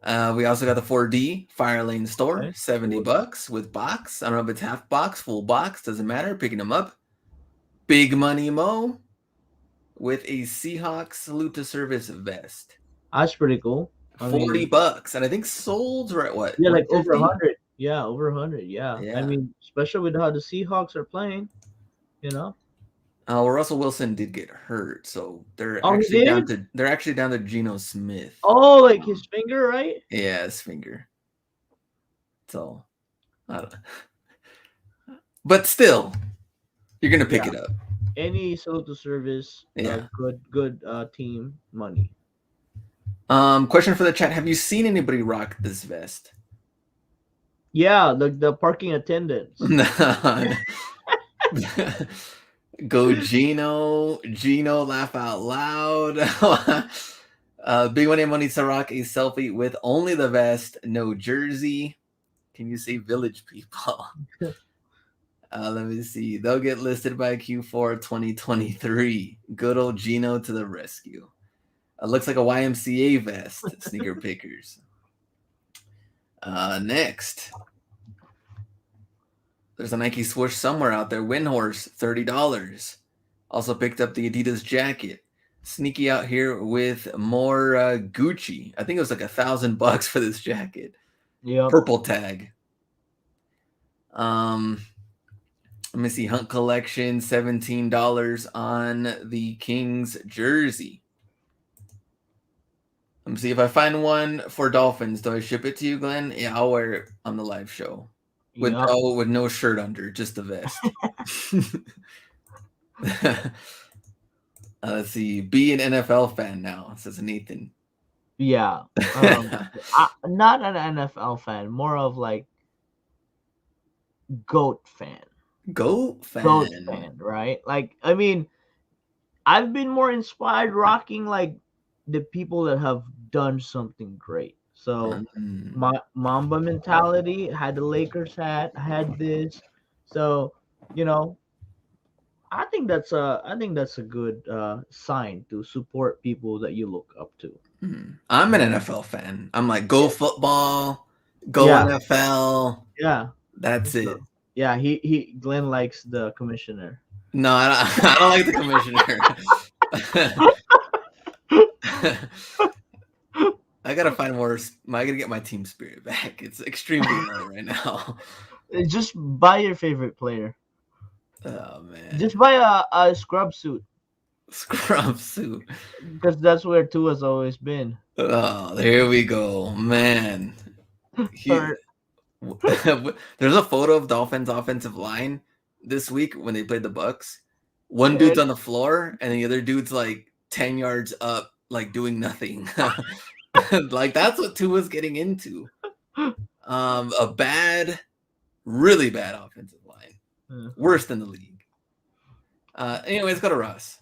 We also got the 4D Fire Lane Store, Okay. $70 with box. I don't know if it's half box, full box, doesn't matter. Picking them up. Big Money Mo with a Seahawks Salute to Service vest. That's pretty cool. $40, and I think sold are at what? Yeah, like over 150? 100. Yeah, over 100. Yeah. Yeah. I mean, especially with how the Seahawks are playing, you know. Russell Wilson did get hurt, so they're Oh, he actually down did? to Geno Smith. Oh, like his finger, right? Yeah, his finger. So, I don't but still, you're gonna pick it up. Any salute to service, Yeah. good team money. Question for the chat: have you seen anybody rock this vest? Yeah, the parking attendants. Go Gino, laugh out loud. Big Money needs to rock a selfie with only the vest, no jersey. Can you say Village People? Let me see. They'll get listed by Q4 2023. Good old Gino to the rescue. Looks like a YMCA vest. Sneaker pickers. Next. There's a Nike swoosh somewhere out there. Windhorse, $30. Also picked up the Adidas jacket. Sneaky out here with more Gucci. I think it was like $1,000 for this jacket. Yeah. Purple tag. Let me see. Hunt Collection, $17 on the Kings jersey. Let me see if I find one for Dolphins. Do I ship it to you, Glenn? Yeah, I'll wear it on the live show. With no shirt under, just the vest. Let's see. Be an NFL fan now, says Nathan. Yeah. Not an NFL fan, more of like GOAT fan. GOAT fan, right? Like, I mean, I've been more inspired rocking like the people that have done something great. So my Mamba mentality, had the Lakers hat, had this. So, you know, I think that's a good sign to support people that you look up to. I'm an NFL fan. I'm like, go football, go NFL. Yeah. That's it. Yeah, Glenn likes the commissioner. No, I don't like the commissioner. I gotta find more. I gotta get my team spirit back. It's extremely low right now. Just buy your favorite player. Oh man! Just buy a scrub suit. Scrub suit. because that's where Tua's always been. Oh, there we go, man. He, Or there's a photo of Dolphins offensive line this week when they played the Bucks. One dude's and on the floor, and the other dude's like 10 yards up, like doing nothing. Like that's what Tua's getting into. A bad, really bad offensive line, worse than the league. Anyways, go to Russ.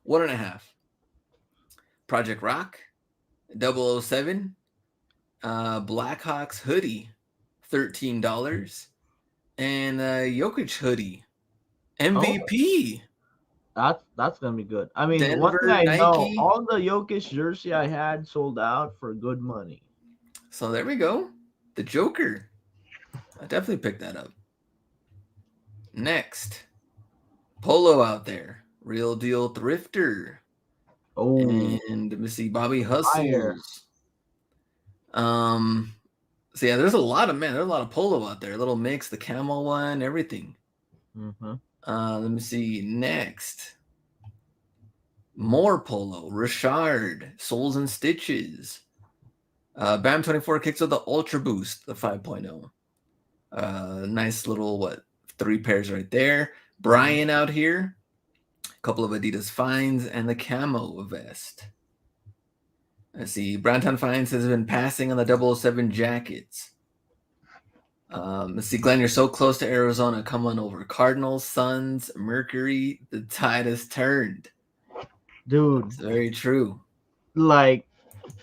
1.5. Project Rock, 007, Blackhawks hoodie, $13, and Jokic hoodie, MVP. that's gonna be good. I mean, one Denver thing I know, Nike. all the Jokic jersey I had sold out for good money. So there we go. The Joker. I definitely picked that up. Next, Polo out there. Real deal thrifter. Oh, And let me see, Bobby fire. Hustles. So yeah, there's a lot of Polo out there. A little mix, the camel one, everything. Mm-hmm. Let me see. Next, more Polo. Richard, Souls and Stitches. Bam 24 kicks with the Ultra Boost, the 5.0. Nice little 3 pairs right there. Brian out here. A couple of Adidas finds and the camo vest. Let's see. Browntown Finds has been passing on the 007 jackets. Let's see, Glenn, you're so close to Arizona. Come on over. Cardinals, Suns, Mercury. The tide has turned. Dude, It's very true. like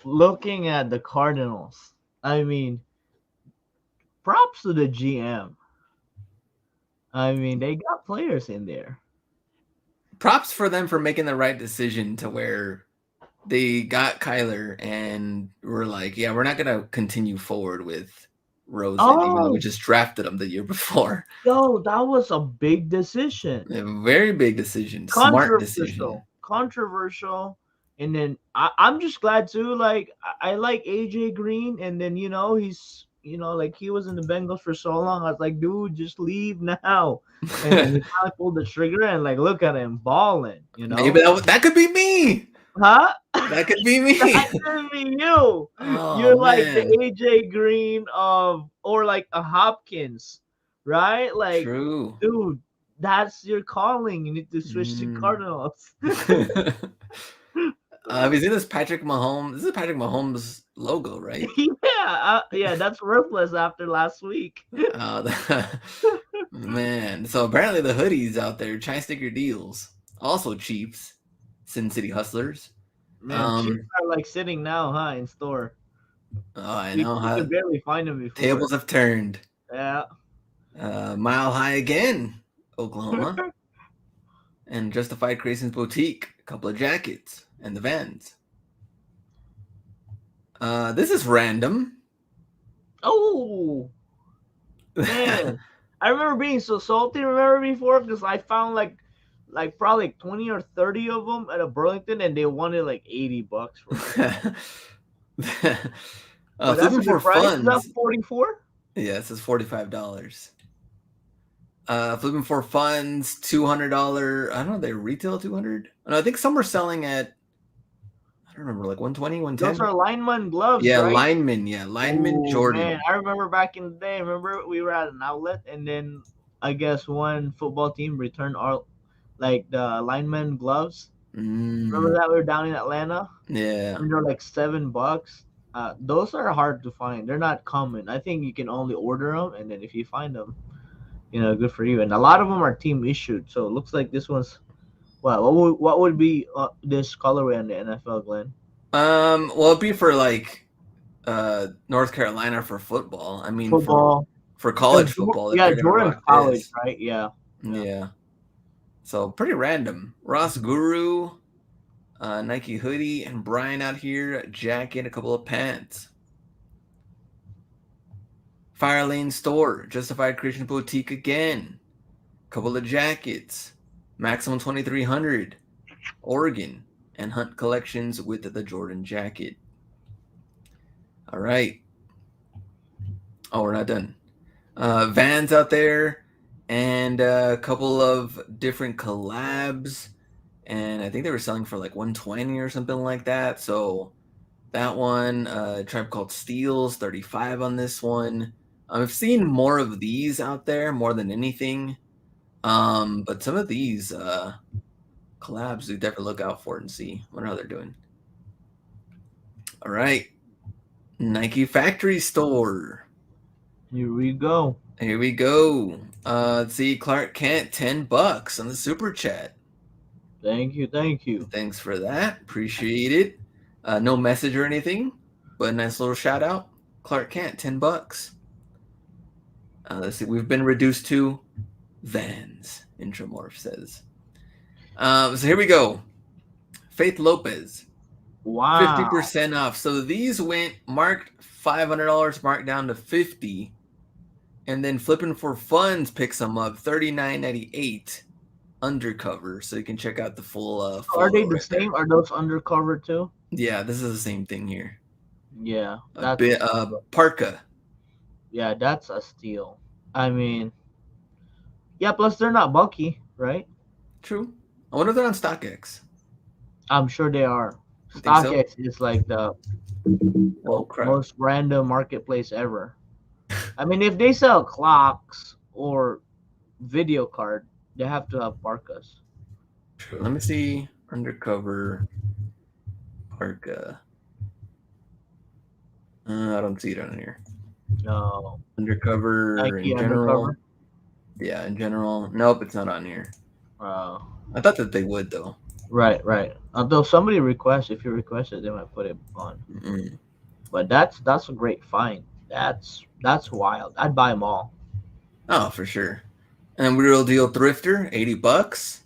looking at the Cardinals, I mean, props to the GM. I mean, they got players in there. Props for them for making the right decision to where they got Kyler and were like, yeah, we're not going to continue forward with Rosen, even though we just drafted him the year before. Yo, that was a big decision. A very big decision. Smart decision. Controversial. And then I'm just glad too. Like I like AJ Green, and then he's like he was in the Bengals for so long. I was like, dude, just leave now. And then he kind of pulled the trigger, and like look at him balling. Maybe that could be me. Huh? That could be me. That could be you. Oh, You're like man. the AJ Green or like a Hopkins, right? Like, True. dude, that's your calling. You need to switch to Cardinals. Have you seen this Patrick Mahomes? This is Patrick Mahomes' logo, right? Yeah, that's worthless after last week. Man, so apparently the hoodies out there, Chai Sticker deals, also Chiefs, Sin City Hustlers. Man, Chiefs are like sitting now, in store. Oh, I know. You could barely find them before. Tables have turned. Yeah. Mile High again, Oklahoma. And Justified Creations Boutique, a couple of jackets, and the Vans. This is random. Oh, man. I remember being so salty, before, because I found like probably 20 or 30 of them at a Burlington, and they wanted like $80 for it. Flipping for funds. Is that 44? Yeah, it says $45. Flipping for funds, $200. I don't know, they retail $200. No, I think some are selling at, I don't remember, like 120, 110. Those are lineman gloves, yeah, right? lineman Jordan. Man, I remember back in the day. Remember we were at an outlet, and then I guess one football team returned our the lineman gloves. Remember that we were down in Atlanta? Yeah. And they're like $7. Those are hard to find. They're not common. I think you can only order them, and then if you find them, good for you. And a lot of them are team issued. So it looks like this one's. Well, what would be this colorway on the NFL, Glenn? Well, it'd be for like North Carolina for football. I mean, football for college football. Yeah, Jordan's college, right? Yeah. So pretty random. Ross Guru, Nike hoodie, and Brian out here, jacket, a couple of pants. Fire Lane Store, Justified Creation Boutique again. Couple of jackets. Maximum 2300, Oregon, and Hunt Collections with the Jordan jacket. All right. Oh, we're not done. Vans out there, and a couple of different collabs. and I think they were selling for like 120 or something like that. So that one, Tribe Called Steel's 35 on this one. I've seen more of these out there more than anything. But some of these collabs we definitely look out for and see. Wonder how they're doing. All right. Nike Factory Store. Here we go. Here we go. Let's see, Clark Kent, $10 on the super chat. Thank you. Thanks for that. Appreciate it. No message or anything, but a nice little shout out. Clark Kent, $10. Let's see, we've been reduced to Vans, Intramorph says. So here we go. Faith Lopez, Wow. 50% off. So these went marked $500, marked down to $50, and then Flipping for Funds picks them up $39.98 undercover. So you can check out the full. Are they the right same? there. Are those undercover too? Yeah, this is the same thing here. Yeah, A bit parka. Yeah, that's a steal. I mean, yeah. Plus, they're not bulky, right? True. I wonder if they're on StockX. I'm sure they are. You think so? StockX is like the Oh, crap. most random marketplace ever. I mean, if they sell clocks or video card, they have to have parkas. True. Let me see. Undercover parka. I don't see it on here. No. Undercover Nike in general. undercover? Yeah, in general. Nope, it's not on here. Uh, I thought that they would though. right. Although somebody requests, if you request it, they might put it on. Mm-mm. But that's a great find. That's wild. I'd buy them all. Oh, for sure. And Real Deal Thrifter, $80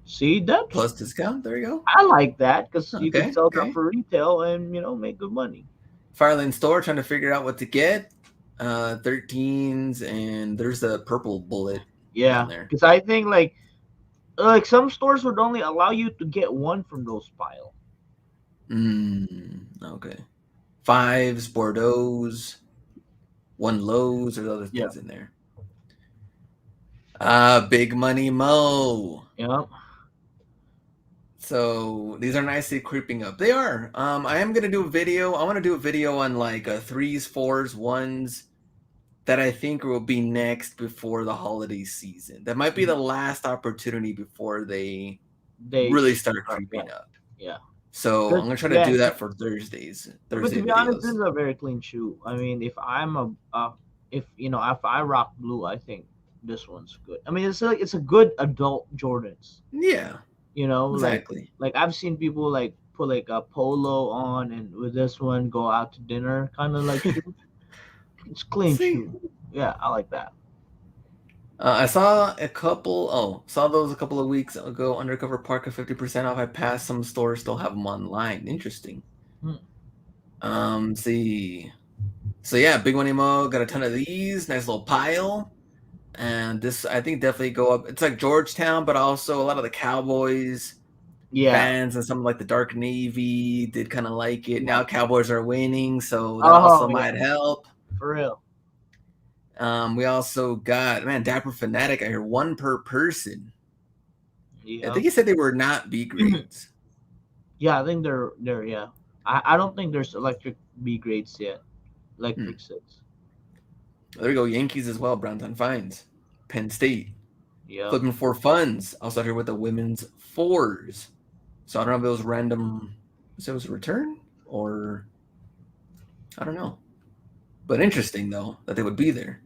See, that's plus discount. There you go. I like that because you Okay, can sell okay. them for retail and make good money. Firelane Store, trying to figure out what to get. 13s, and there's a purple bullet. Yeah, down there. because I think like some stores would only allow you to get one from those pile. Okay. 5s, Bordeaux's, 1 Lowe's, there's other things in there. Big Money Mo. Yep. So these are nicely creeping up. They are. I am gonna do a video. I want to do a video on like 3s, 4s, 1s that I think will be next before the holiday season. That might be the last opportunity before they really start creeping up. Yeah. So I'm gonna try to do that for Thursdays. But to be honest, this is a very clean shoe. I mean, if I'm if I rock blue, I think this one's good. I mean, it's a good adult Jordans. Yeah. Exactly. Like I've seen people like put like a polo on and with this one go out to dinner, kind of like shoe. It's clean shoe. Yeah, I like that. I saw those a couple of weeks ago. Undercover parka 50% off. I passed some stores, still have them online. Interesting. See. So yeah, Big Money Mo got a ton of these. Nice little pile. And this, I think, definitely go up. It's like Georgetown, but also a lot of the Cowboys fans and some like the Dark Navy did kind of like it. Now Cowboys are winning, so that also might help. For real. We also got Dapper Fanatic. I hear 1 per person. Yeah. I think he said they were not B grades. Yeah, I think they're yeah. I don't think there's electric B grades yet. Electric 6. There we go. Yankees as well. Browntown Fines. Penn State. Yeah. Flipping for Funds. Also here with the women's 4s. So I don't know if it was random. So it was a return or I don't know. But interesting though that they would be there.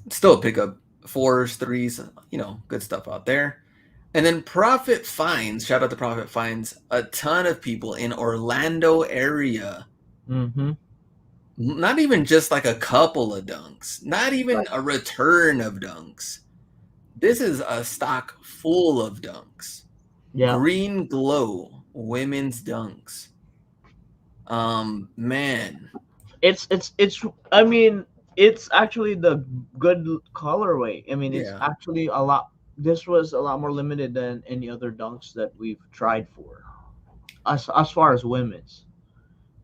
Still pick up 4s, 3s, good stuff out there. And then Profit Finds, shout out to Profit Finds, a ton of people in Orlando area. Mm-hmm. Not even just like a couple of dunks, not even a return of dunks. This is a stock full of dunks. Yeah. Green Glow women's dunks. Man. It's I mean, it's actually the good colorway. I mean, it's actually a lot. This was a lot more limited than any other dunks that we've tried for, as far as women's.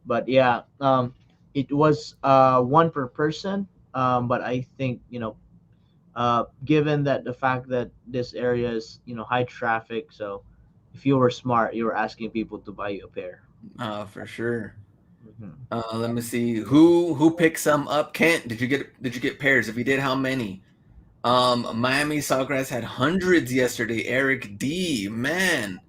But yeah, it was 1 per person. But I think Given that the fact that this area is high traffic, so if you were smart, you were asking people to buy you a pair. For sure. Mhm. Let me see who picked some up. Kent, did you get pairs? If you did, how many? Miami Sawgrass had hundreds yesterday. Eric D, man.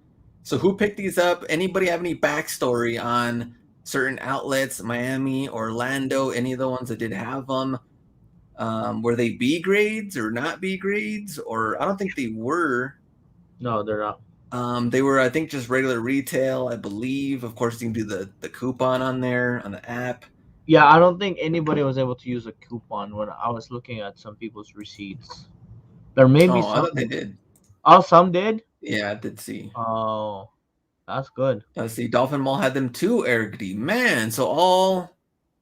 So who picked these up? Anybody have any backstory on certain outlets, Miami, Orlando, any of the ones that did have them? Were they B grades or not B grades? Or I don't think they were. No, they're not. They were, I think, just regular retail, I believe. Of course, you can do the coupon on there on the app. Yeah, I don't think anybody was able to use a coupon when I was looking at some people's receipts. There may be Oh, I some. thought they did. Oh, some did. Yeah, I did see. Oh, that's good. Let's see. Dolphin Mall had them too, Eric D. Man, so all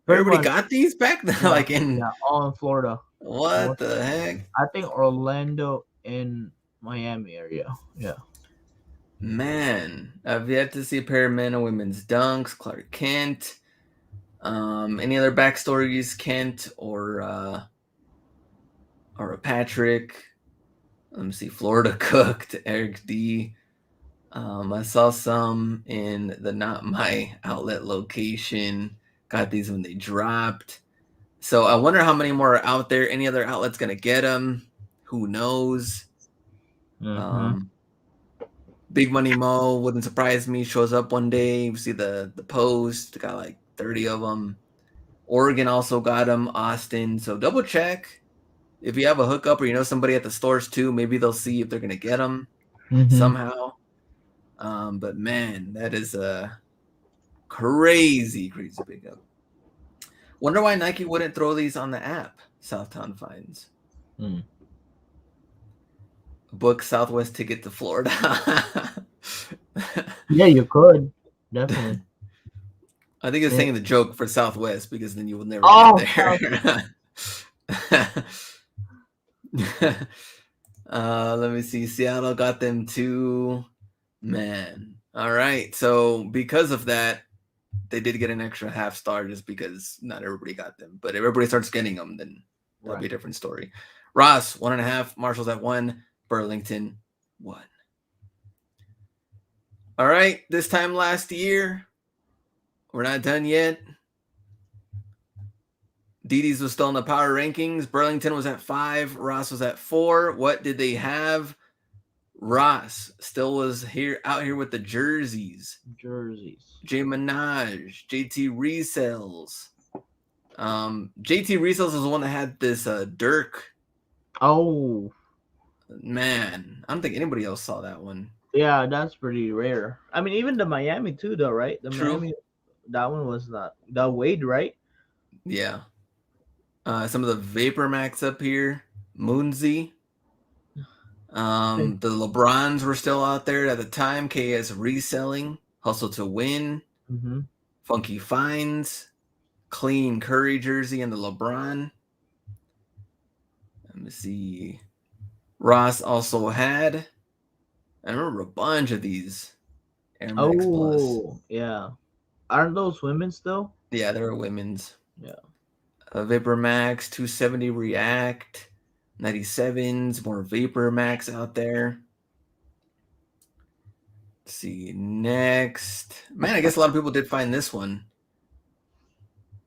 Pretty everybody much. got these back then? Yeah, Like in yeah, all in Florida. what Most, the heck? I think Orlando in Miami area. Yeah. Man, I've yet to see a pair of men and women's dunks. Clark Kent. Any other backstories, Kent or a Patrick? Let me see. Florida cooked. Eric D. I saw some in the not my outlet location. Got these when they dropped. So I wonder how many more are out there. Any other outlet's gonna get them? Who knows? Mm-hmm. Um, Big Money Mo wouldn't surprise me. Shows up one day. You see the post. Got like 30 of them. Oregon also got them. Austin. So double check if you have a hookup or you know somebody at the stores too. Maybe they'll see if they're gonna get them Mm-hmm. somehow. But man, that is a crazy pickup. Wonder why Nike wouldn't throw these on the app. Southtown Finds. Mm. Book Southwest ticket to Florida. Yeah, you could definitely. I think it's Yeah. saying the joke for Southwest because then you will never Oh, get there. Let me see. Seattle got them too. Man. All right. So because of that, they did get an extra half star just because not everybody got them. But if everybody starts getting them, then that'll be a different story. Ross, 1.5. Marshall's at 1. Burlington, 1. All right. This time last year, we're not done yet. Didi's was still in the power rankings. Burlington was at 5. Ross was at 4. What did they have? Ross still was out here with the jerseys. J Minaj, JT Resells. JT Resells was the one that had this Dirk. Oh, man, I don't think anybody else saw that one. yeah, that's pretty rare. I mean, even the Miami too, though, right? The True. Miami, that one was not the Wade, right? Yeah. Some of the Vapor Max up here, Moonsy. The LeBrons were still out there at the time. KS reselling, Hustle to Win, Mm-hmm. Funky Finds, Clean Curry jersey, and the LeBron. Let me see. Ross also had, I remember a bunch of these Air Max Plus. Yeah. Aren't those women still? Yeah, they were women's. Yeah. Vapor Max, 270 React, 97s, more Vapor Max out there. Let's see, next. Man, I guess a lot of people did find this one.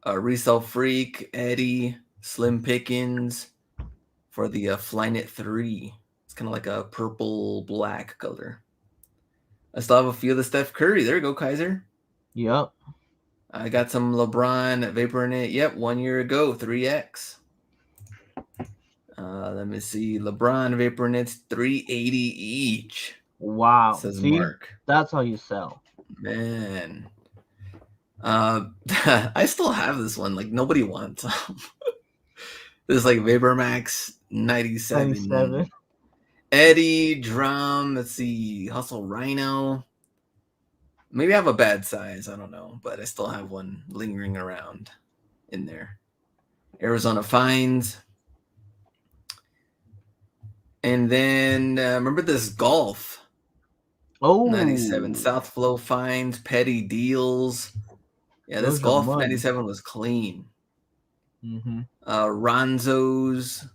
Resell Freak, Eddie, Slim Pickens for the Flyknit 3. It's kind of like a purple black color. I still have a few of the Steph Curry. There you go, Kaiser. Yep. I got some LeBron Vapor in it. Yep, 1 year ago, 3X. Let me see. LeBron Vapor Knits, 380 each. Wow. Says See, Mark. that's how you sell. Man. I still have this one. Like, nobody wants them. This like Vapor Max 97. 97. Eddie, Drum. Let's see. Hustle Rhino. Maybe I have a bad size. I don't know. But I still have one lingering around in there. Arizona Finds. And then remember this Golf. Oh. 97. South Flow Finds. Petty Deals. Yeah, this Golf 97 was clean. Mm-hmm. Ronzo's.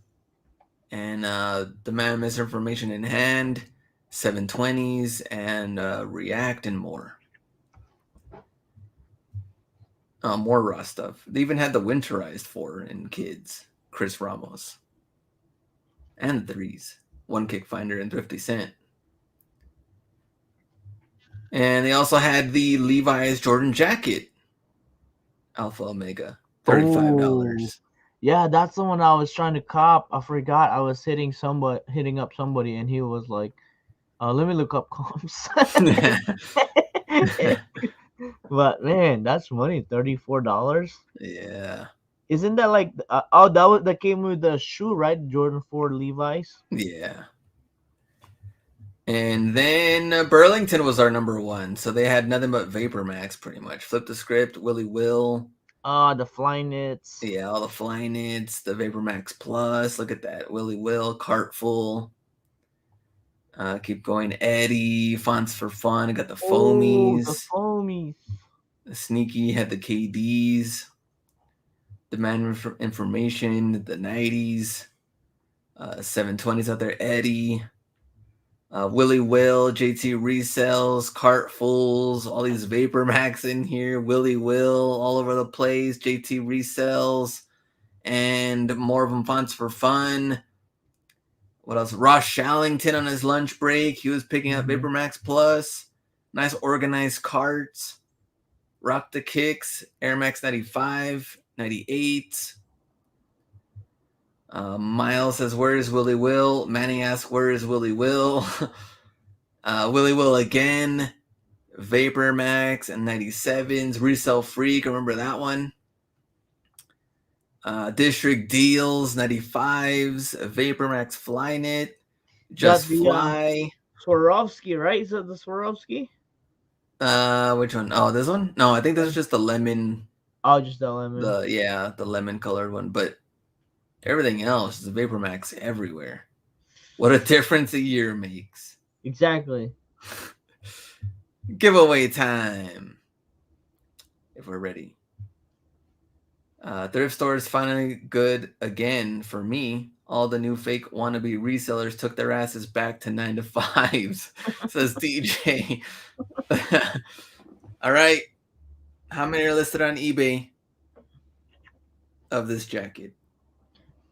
And the man misinformation in hand, 720s, and React and more. More raw stuff. They even had the Winterized 4 in kids, Chris Ramos. And the threes, One Kick Finder and Thrifty Cent. And they also had the Levi's Jordan jacket, Alpha Omega, $35. Yeah, that's the one I was trying to cop. I forgot I was hitting up somebody, and he was like, "Let me look up comps." But man, that's money. $34. Yeah. Isn't that like? That came with the shoe, right? Jordan 4 Levi's. Yeah. And then Burlington was our number one. So they had nothing but Vapor Max pretty much. Flip the Script, Willie Will. The Flyknits. Yeah, all the Flyknits, the Vapor Max Plus. Look at that. Willie Will, Cartful. Keep going. Eddie, Fonts for Fun. I got the Foamies. The Foamies. The Sneaky had the KDs. Demand Information, the 90s. 720s out there. Eddie. Willie Will, JT Resells, Cartfuls, all these Vapor Max in here. Willie Will all over the place. JT Resells, and more of them Fonts for Fun. What else? Ross Shallington on his lunch break. He was picking up Vapor Max Plus. Nice organized carts. Rock the Kicks. Air Max 95, 98. Miles says, "Where is Willie Will?" Manny asks, "Where is Willie Will?" Willie Will again. Vapor Max and 97s. Resell Freak. Remember that one? District Deals, 95s. Vapor Max Flyknit. Just Fly. Swarovski, right? Is that the Swarovski? Which one? Oh, this one? No, I think this is just the lemon. Oh, just the lemon. The lemon colored one. But everything else is Vapor Max everywhere. What a difference a year makes. Exactly. Giveaway time. If we're ready. Thrift store is finally good again for me. All the new fake wannabe resellers took their asses back to 9 to 5s, says DJ. All right. How many are listed on eBay of this jacket?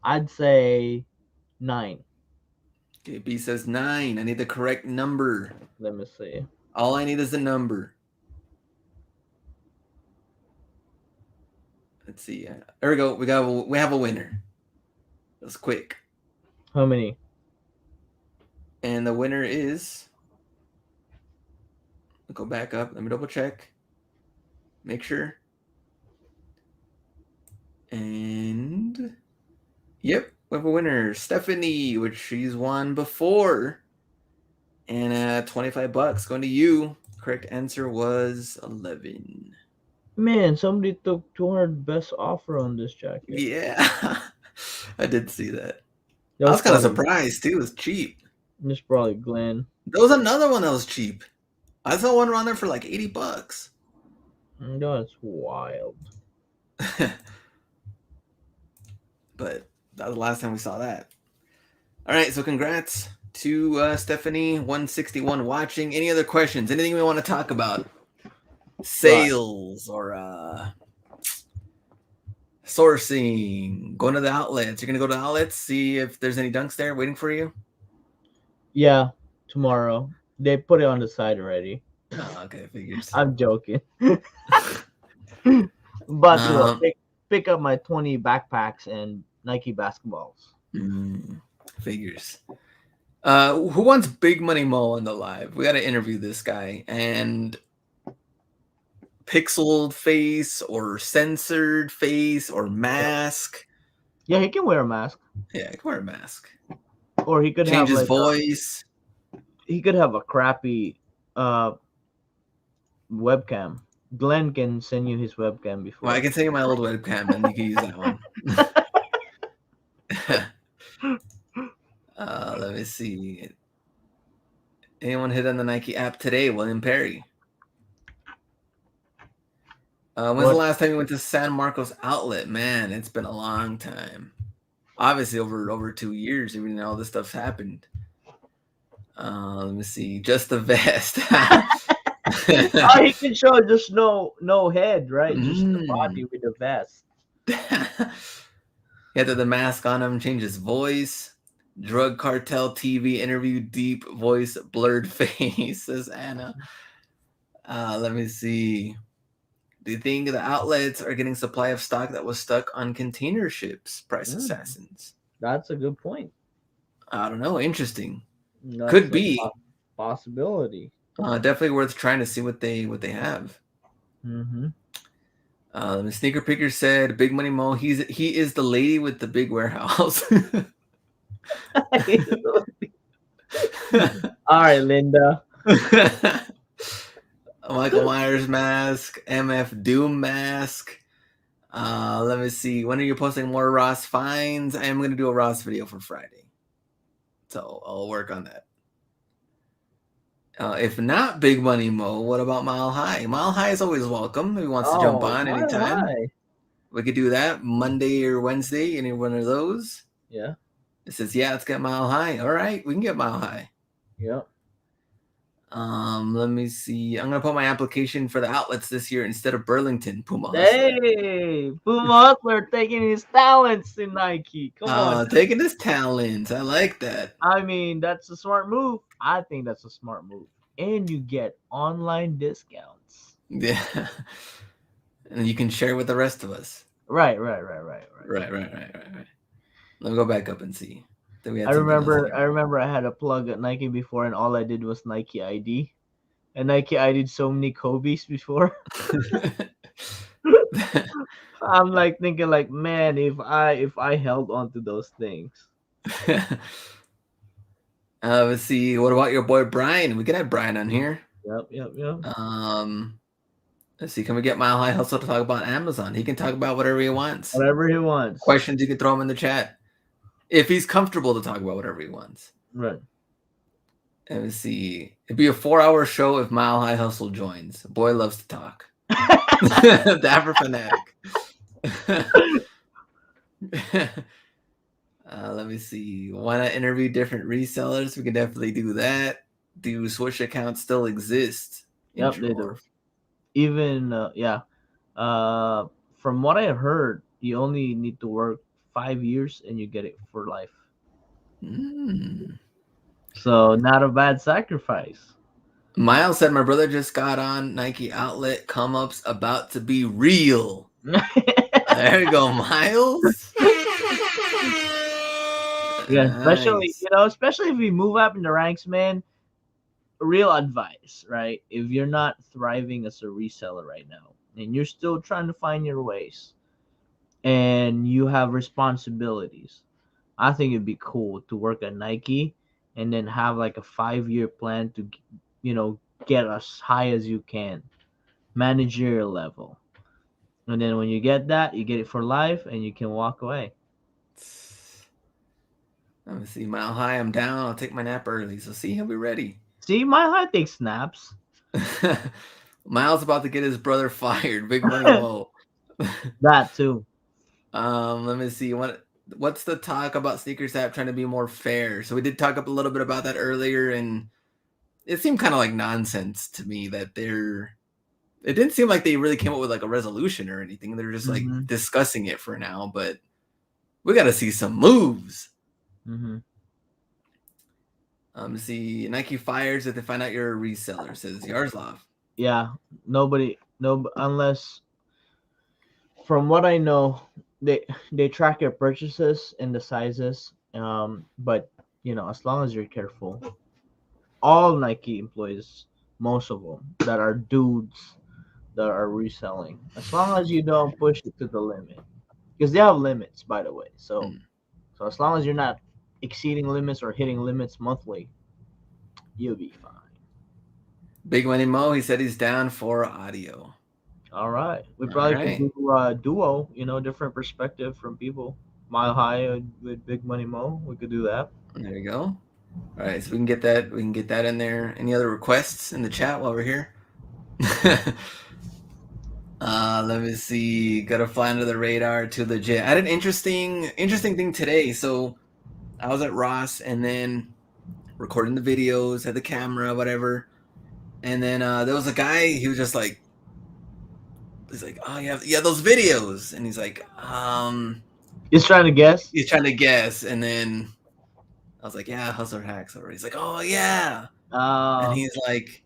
I'd say 9. Okay, B says 9. I need the correct number. Let me see. All I need is the number. Let's see. There we go. We have a winner. That was quick. How many? And the winner is. I'll go back up. Let me double check. Make sure. And yep, we have a winner, Stephanie, which she's won before. And $25 going to you. Correct answer was 11. Man, somebody took 200 best offer on this jacket. Yeah, I did see that. I was kind of surprised too. It was cheap. It's probably Glenn. There was another one that was cheap. I saw one around there for like $80. That's wild. But that was the last time we saw that. All right, so congrats to Stephanie 161 watching. Any other questions? Anything we want to talk about? Sales or sourcing, going to the outlets. You're going to go to the outlets, see if there's any dunks there waiting for you? Yeah, tomorrow. They put it on the side already. Oh, okay, figures. I'm joking. But pick up my 20 backpacks and Nike basketballs. Figures. Who wants Big Money Mo on the live? We got to interview this guy. And pixeled face or censored face or mask. Yeah, he can wear a mask. Yeah, he can wear a mask. Or he could change have his voice. He could have a crappy webcam. Glenn can send you his webcam before. Well, I can send you my old webcam and you can use that one. Let me see. Anyone hit on the Nike app today? William Perry. When's the last time you went to San Marcos outlet? Man, it's been a long time. obviously over 2 years, even though all this stuff's happened. Let me see. Just the vest. Oh, he can show just no head, right? Just the body Mm. with the vest. He had the mask on him, changed his voice. Drug cartel TV interview, deep voice, blurred face, says Anna. Let me see. Do you think the outlets are getting supply of stock that was stuck on container ships? Price assassins. That's a good point. I don't know. Interesting. That's Could a be. possibility. Definitely worth trying to see what they have. Mm-hmm. The sneaker picker said, "Big Money Mo, he is the lady with the big warehouse." All right, Linda. Michael Myers mask, MF Doom mask. Let me see. When are you posting more Ross finds? I am going to do a Ross video for Friday, so I'll work on that. If not Big Money Mo, what about Mile High? Mile High is always welcome. If he wants to jump on anytime, we could do that Monday or Wednesday, any one of those. Yeah. It says, yeah, let's get Mile High. All right, we can get Mile High. Yep. Let me see. I'm gonna put my application for the outlets this year instead of Burlington. Puma Hustler. Hey, Puma Hustler taking his talents in Nike. Come on. Taking his talents. I like that. I mean, that's a smart move. I think that's a smart move. And you get online discounts. Yeah. And you can share with the rest of us. Right. Right. Let me go back up and see. I remember I had a plug at Nike before, and all I did was Nike ID. And Nike ID'd so many Kobe's before. I'm like thinking, like, man, if I held on to those things. Let's see. What about your boy Brian? We can have Brian on here. Yep. Let's see. Can we get Mile High Hustle to talk about Amazon? He can talk about whatever he wants. Whatever he wants. Questions, you can throw him in the chat. If he's comfortable to talk about whatever he wants. Right. Let me see. It'd be a 4-hour show if Mile High Hustle joins. Boy loves to talk. Dapper Fanatic. Let me see. Why not interview different resellers? We can definitely do that. Do Swoosh accounts still exist? Yep, they do. Even from what I heard, you only need to work 5 years and you get it for life. So not a bad sacrifice. Miles said, my brother just got on Nike outlet come-ups about to be real. There you go, Miles. Yeah, especially if we move up in the ranks, man. Real advice, right? If you're not thriving as a reseller right now and you're still trying to find your ways and you have responsibilities, I think it'd be cool to work at Nike and then have like a 5-year plan to, get as high as you can, managerial level. And then when you get that, you get it for life and you can walk away. Let me see. Mile High, I'm down. I'll take my nap early. So see, he'll be ready. See, Mile High takes naps. Miles about to get his brother fired. Big money low. That too. Let me see. What's the talk about Sneakers app trying to be more fair? So we did talk up a little bit about that earlier, and it seemed kind of like nonsense to me that it didn't seem like they really came up with like a resolution or anything. They're just like discussing it for now, but we got to see some moves. See, Nike fires if they find out you're a reseller, says Yaroslav. Yeah, unless, from what I know, they track your purchases and the sizes. But as long as you're careful, all Nike employees, most of them that are dudes that are reselling, as long as you don't push it to the limit, because they have limits, by the way. So as long as you're not exceeding limits or hitting limits monthly, you'll be fine. Big Money Mo, he said he's down for audio. All right. We probably could do a duo, different perspective from people. Mile High with Big Money Mo. We could do that. There you go. All right, so we can get that in there. Any other requests in the chat while we're here? Let me see. Gotta fly under the radar to legit. I had an interesting thing today. So I was at Ross and then recording the videos, had the camera, whatever. And then there was a guy. He was just like, he's like, oh yeah, those videos. And he's like, He's trying to guess. he's trying to guess. And then I was like, yeah, Hustler Hacks. Or he's like, oh yeah. And Uh, he's like,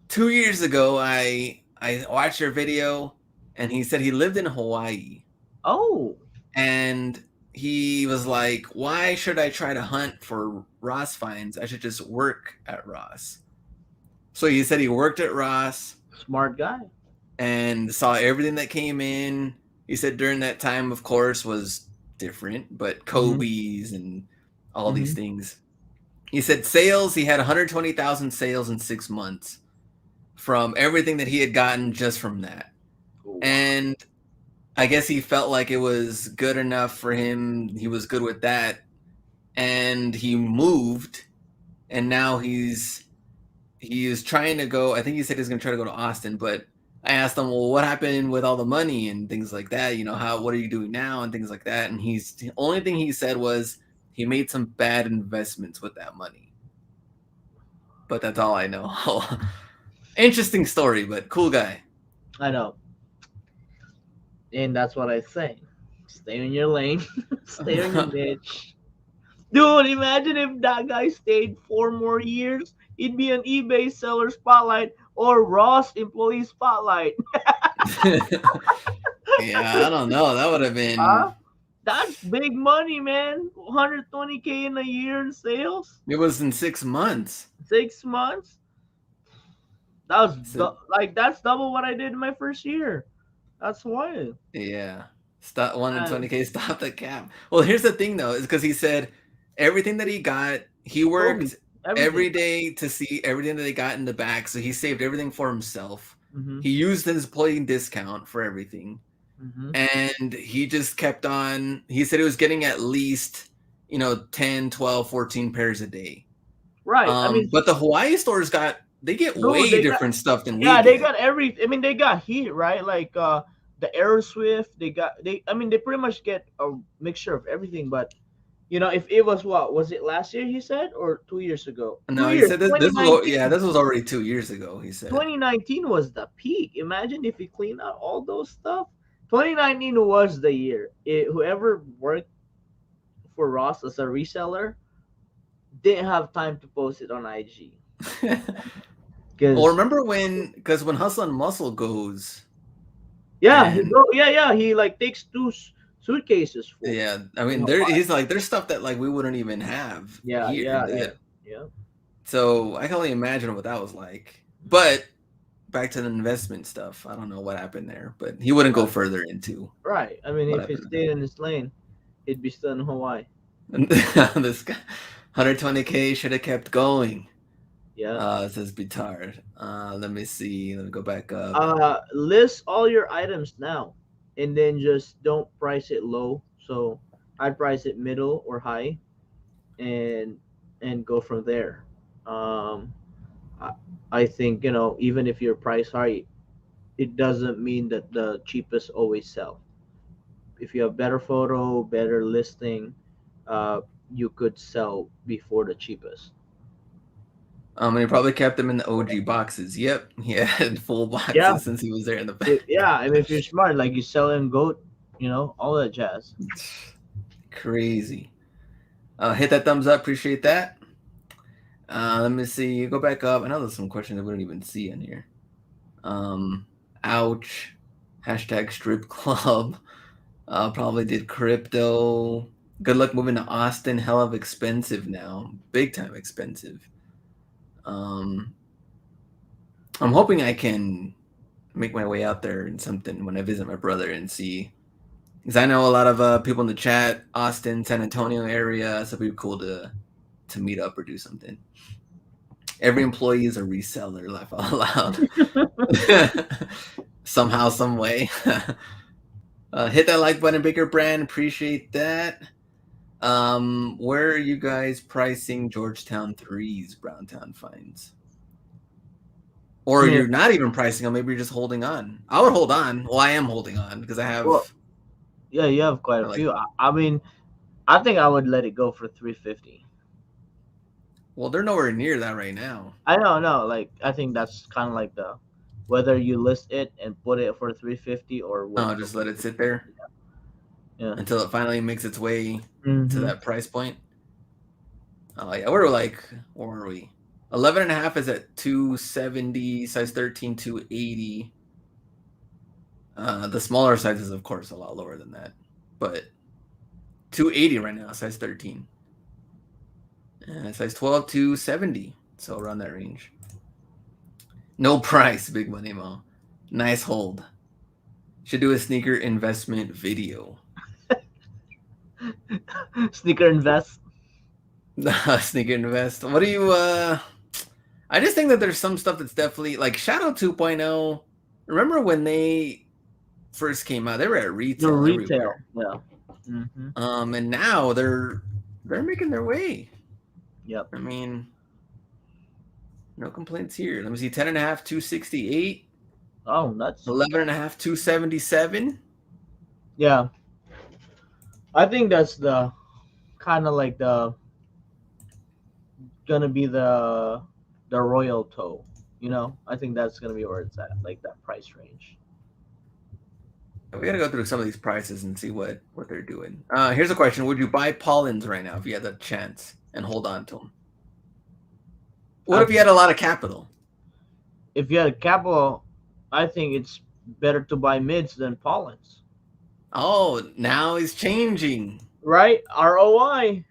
2 years ago, I watched your video, and he said he lived in Hawaii. oh, And he was like, why should I try to hunt for Ross finds? I should just work at Ross. So he said he worked at Ross smart guy. and saw everything that came in. He said during that time, of course, was different, but Kobe's and all these things. He said sales, he had 120,000 sales in 6 months from everything that he had gotten just from that. Wow. And I guess he felt like it was good enough for him. He was good with that. And he moved, and now he is trying to go. I think he said he's going to try to go to Austin, but I asked him, well, what happened with all the money and things like that? You know, what are you doing now and things like that? And the only thing he said was he made some bad investments with that money. But that's all I know. Interesting story, but cool guy. I know. And that's what I say. Stay in your lane. Stay in your niche. Dude, imagine if that guy stayed 4 more years. He'd be an eBay seller spotlight or Ross employee spotlight. Yeah, I don't know. That would have been. Huh? That's big money, man. 120K in a year in sales. It was in 6 months. 6 months. That was So, that's double what I did in my first year. That's wild. yeah. Stop 120K, stop the cap. Well, here's the thing though, is because he said everything that he got, he worked every day to see everything that they got in the back. So he saved everything for himself. He used his employee discount for everything. And he just kept on. He said he was getting at least, 10, 12, 14 pairs a day. Right. I mean, but the Hawaii stores they get way different stuff than we yeah, get. they got they got heat, right? Like the Aeroswift, they pretty much get a mixture of everything. But if it was was it last year he said or 2 years ago? No, 2 he years, said this was already 2 years ago, he said. 2019 was the peak. Imagine if he cleaned out all those stuff. 2019 was the year. Whoever worked for Ross as a reseller didn't have time to post it on IG. Well, remember because when Hustle and Muscle goes. Yeah, he like takes 2 suitcases full. Yeah, I mean, he's like, there's stuff that like we wouldn't even have. Yeah. So I can only imagine what that was like. But back to the investment stuff, I don't know what happened there, but he wouldn't go further into. Right. I mean, if he stayed in his lane, he'd be still in Hawaii. This guy, 120K should have kept going. Yeah. It says Bitard. Let me see. Let me go back up. List all your items now, and then just don't price it low. So I'd price it middle or high, and go from there. I think even if your price high, it doesn't mean that the cheapest always sell. If you have better photo, better listing, you could sell before the cheapest. And he probably kept them in the OG boxes. Yep, he had full boxes since he was there in the back. Yeah, I mean, if you're smart, like you sell in goat, all that jazz. Crazy. Hit that thumbs up. Appreciate that. Let me see. Go back up. I know there's some questions that we don't even see in here. Ouch. Hashtag strip club. Probably did crypto. Good luck moving to Austin. Hell of expensive now. Big time expensive. I'm hoping I can make my way out there and something when I visit my brother and see. Because I know a lot of people in the chat, Austin, San Antonio area. So it'd be cool to meet up or do something. Every employee is a reseller, laugh out loud. Somehow, some way. Hit that like button, bigger brand. Appreciate that. Where are you guys pricing Georgetown 3s, Browntown finds? Or I mean, you're not even pricing them. Maybe you're just holding on. I would hold on. Well, I am holding on because I have. well, yeah, you have quite a Like, few. I mean, I think I would let it go for 350. well, they're nowhere near that right now. I don't know. Like, I think that's kind of like the whether you list it and put it for 350 or wait Oh, for just let it sit there yeah. until it finally makes its way to Mm-hmm. that price point. Oh yeah, we're like, where are we? 11 and a half is at 270, size 13, 280. The smaller size is, of course, a lot lower than that, but 280 right now, size 13. And size 12, 270. So around that range. No price, big money, Mo. Nice hold. Should do a sneaker investment video. Sneaker invest. Sneaker invest. What do you I just think that there's some stuff that's definitely like Shadow 2.0. Remember when they first came out, they were at The retail retail. everywhere. Yeah. Mm-hmm. And now they're making their way. Yep. I mean, no complaints here. Let me see, 10 and a half, 268, Oh, that's 11 and a half, 277. yeah. I think that's the kind of like the gonna be the royal toe. You know, I think that's gonna be where it's at, like that price range. We gotta go through some of these prices and see what they're doing. Here's a question: would you buy Pollins right now if you had the chance and hold on to them? What if you had a lot of capital? If you had a capital, I think it's better to buy mids than Pollins. Oh, now he's changing. Right? ROI.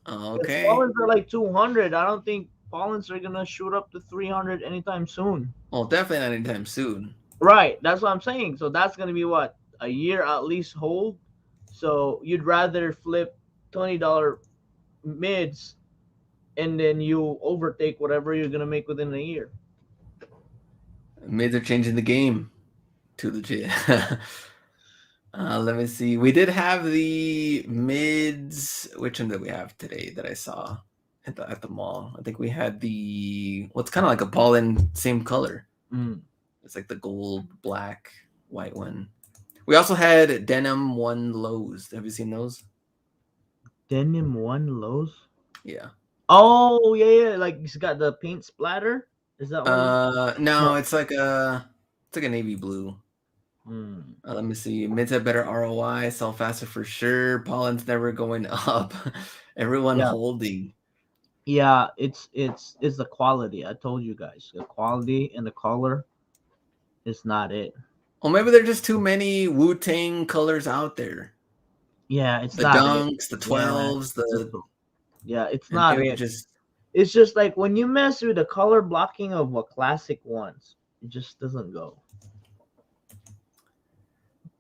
Because Okay. Pollins are like 200. I don't think Pollins are gonna shoot up to 300 anytime soon. Well, definitely not anytime soon. Right. That's what I'm saying. So that's gonna be what, a year at least hold. So you'd rather flip $20 mids and then you overtake whatever you're gonna make within a year. Mids are changing the game to legit. Let me see. We did have the mids. Which one did we have today that I saw at the mall? I think we had the what's kind of like a pollen, same color. Mm. It's like the gold, black, white one. We also had denim one lows. Have you seen those? Denim one lows. Yeah. Oh yeah. Like it's got the paint splatter. Is that one? No, No. it's like a navy blue. Mm. Let me see. Mids have better ROI, sell faster for sure. Pollen's never going up. Everyone Yeah. holding. Yeah, it's the quality. I told you guys, the quality and the color is not it. Well, maybe there's just too many Wu-Tang colors out there. Yeah, it's The not it. dunks, the Yeah, man. 12s, the Yeah, it's and not maybe it. just It's just like when you mess with the color blocking of what classic ones, it just doesn't go.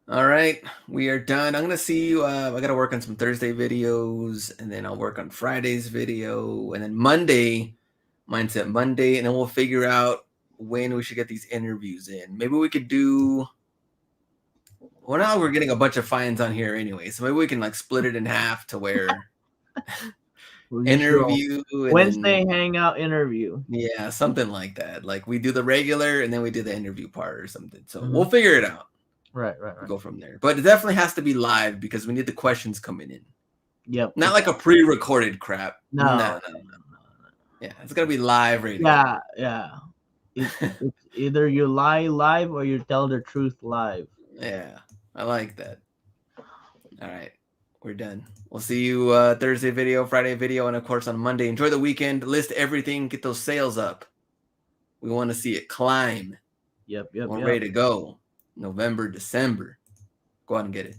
all right. We are done. I'm gonna see you. I gotta work on some Thursday videos, and then I'll work on Friday's video, and then Monday, Mindset Monday, and then we'll figure out when we should get these interviews in. Maybe we could do. Well, now we're getting a bunch of fines on here anyway, so maybe we can like split it in half to where We just do a interview and Wednesday then hangout interview. yeah, something like that. Like we do the regular and then we do the interview part or something. So Mhm. we'll figure it out. Right. Go from there. But it definitely has to be live because we need the questions coming in. Yep. Not like a pre-recorded crap. No. No. Yeah, it's gonna be live ready to Yeah, yeah. It's either you lie live or you tell the truth live. go. Yeah, I like that. All right, we're done. We'll see you Thursday video, Friday video, and of course on Monday. Enjoy the weekend. List everything. Get those sales up. We want to see it climb. Yep. We're ready to go. November, December. Go out and get it.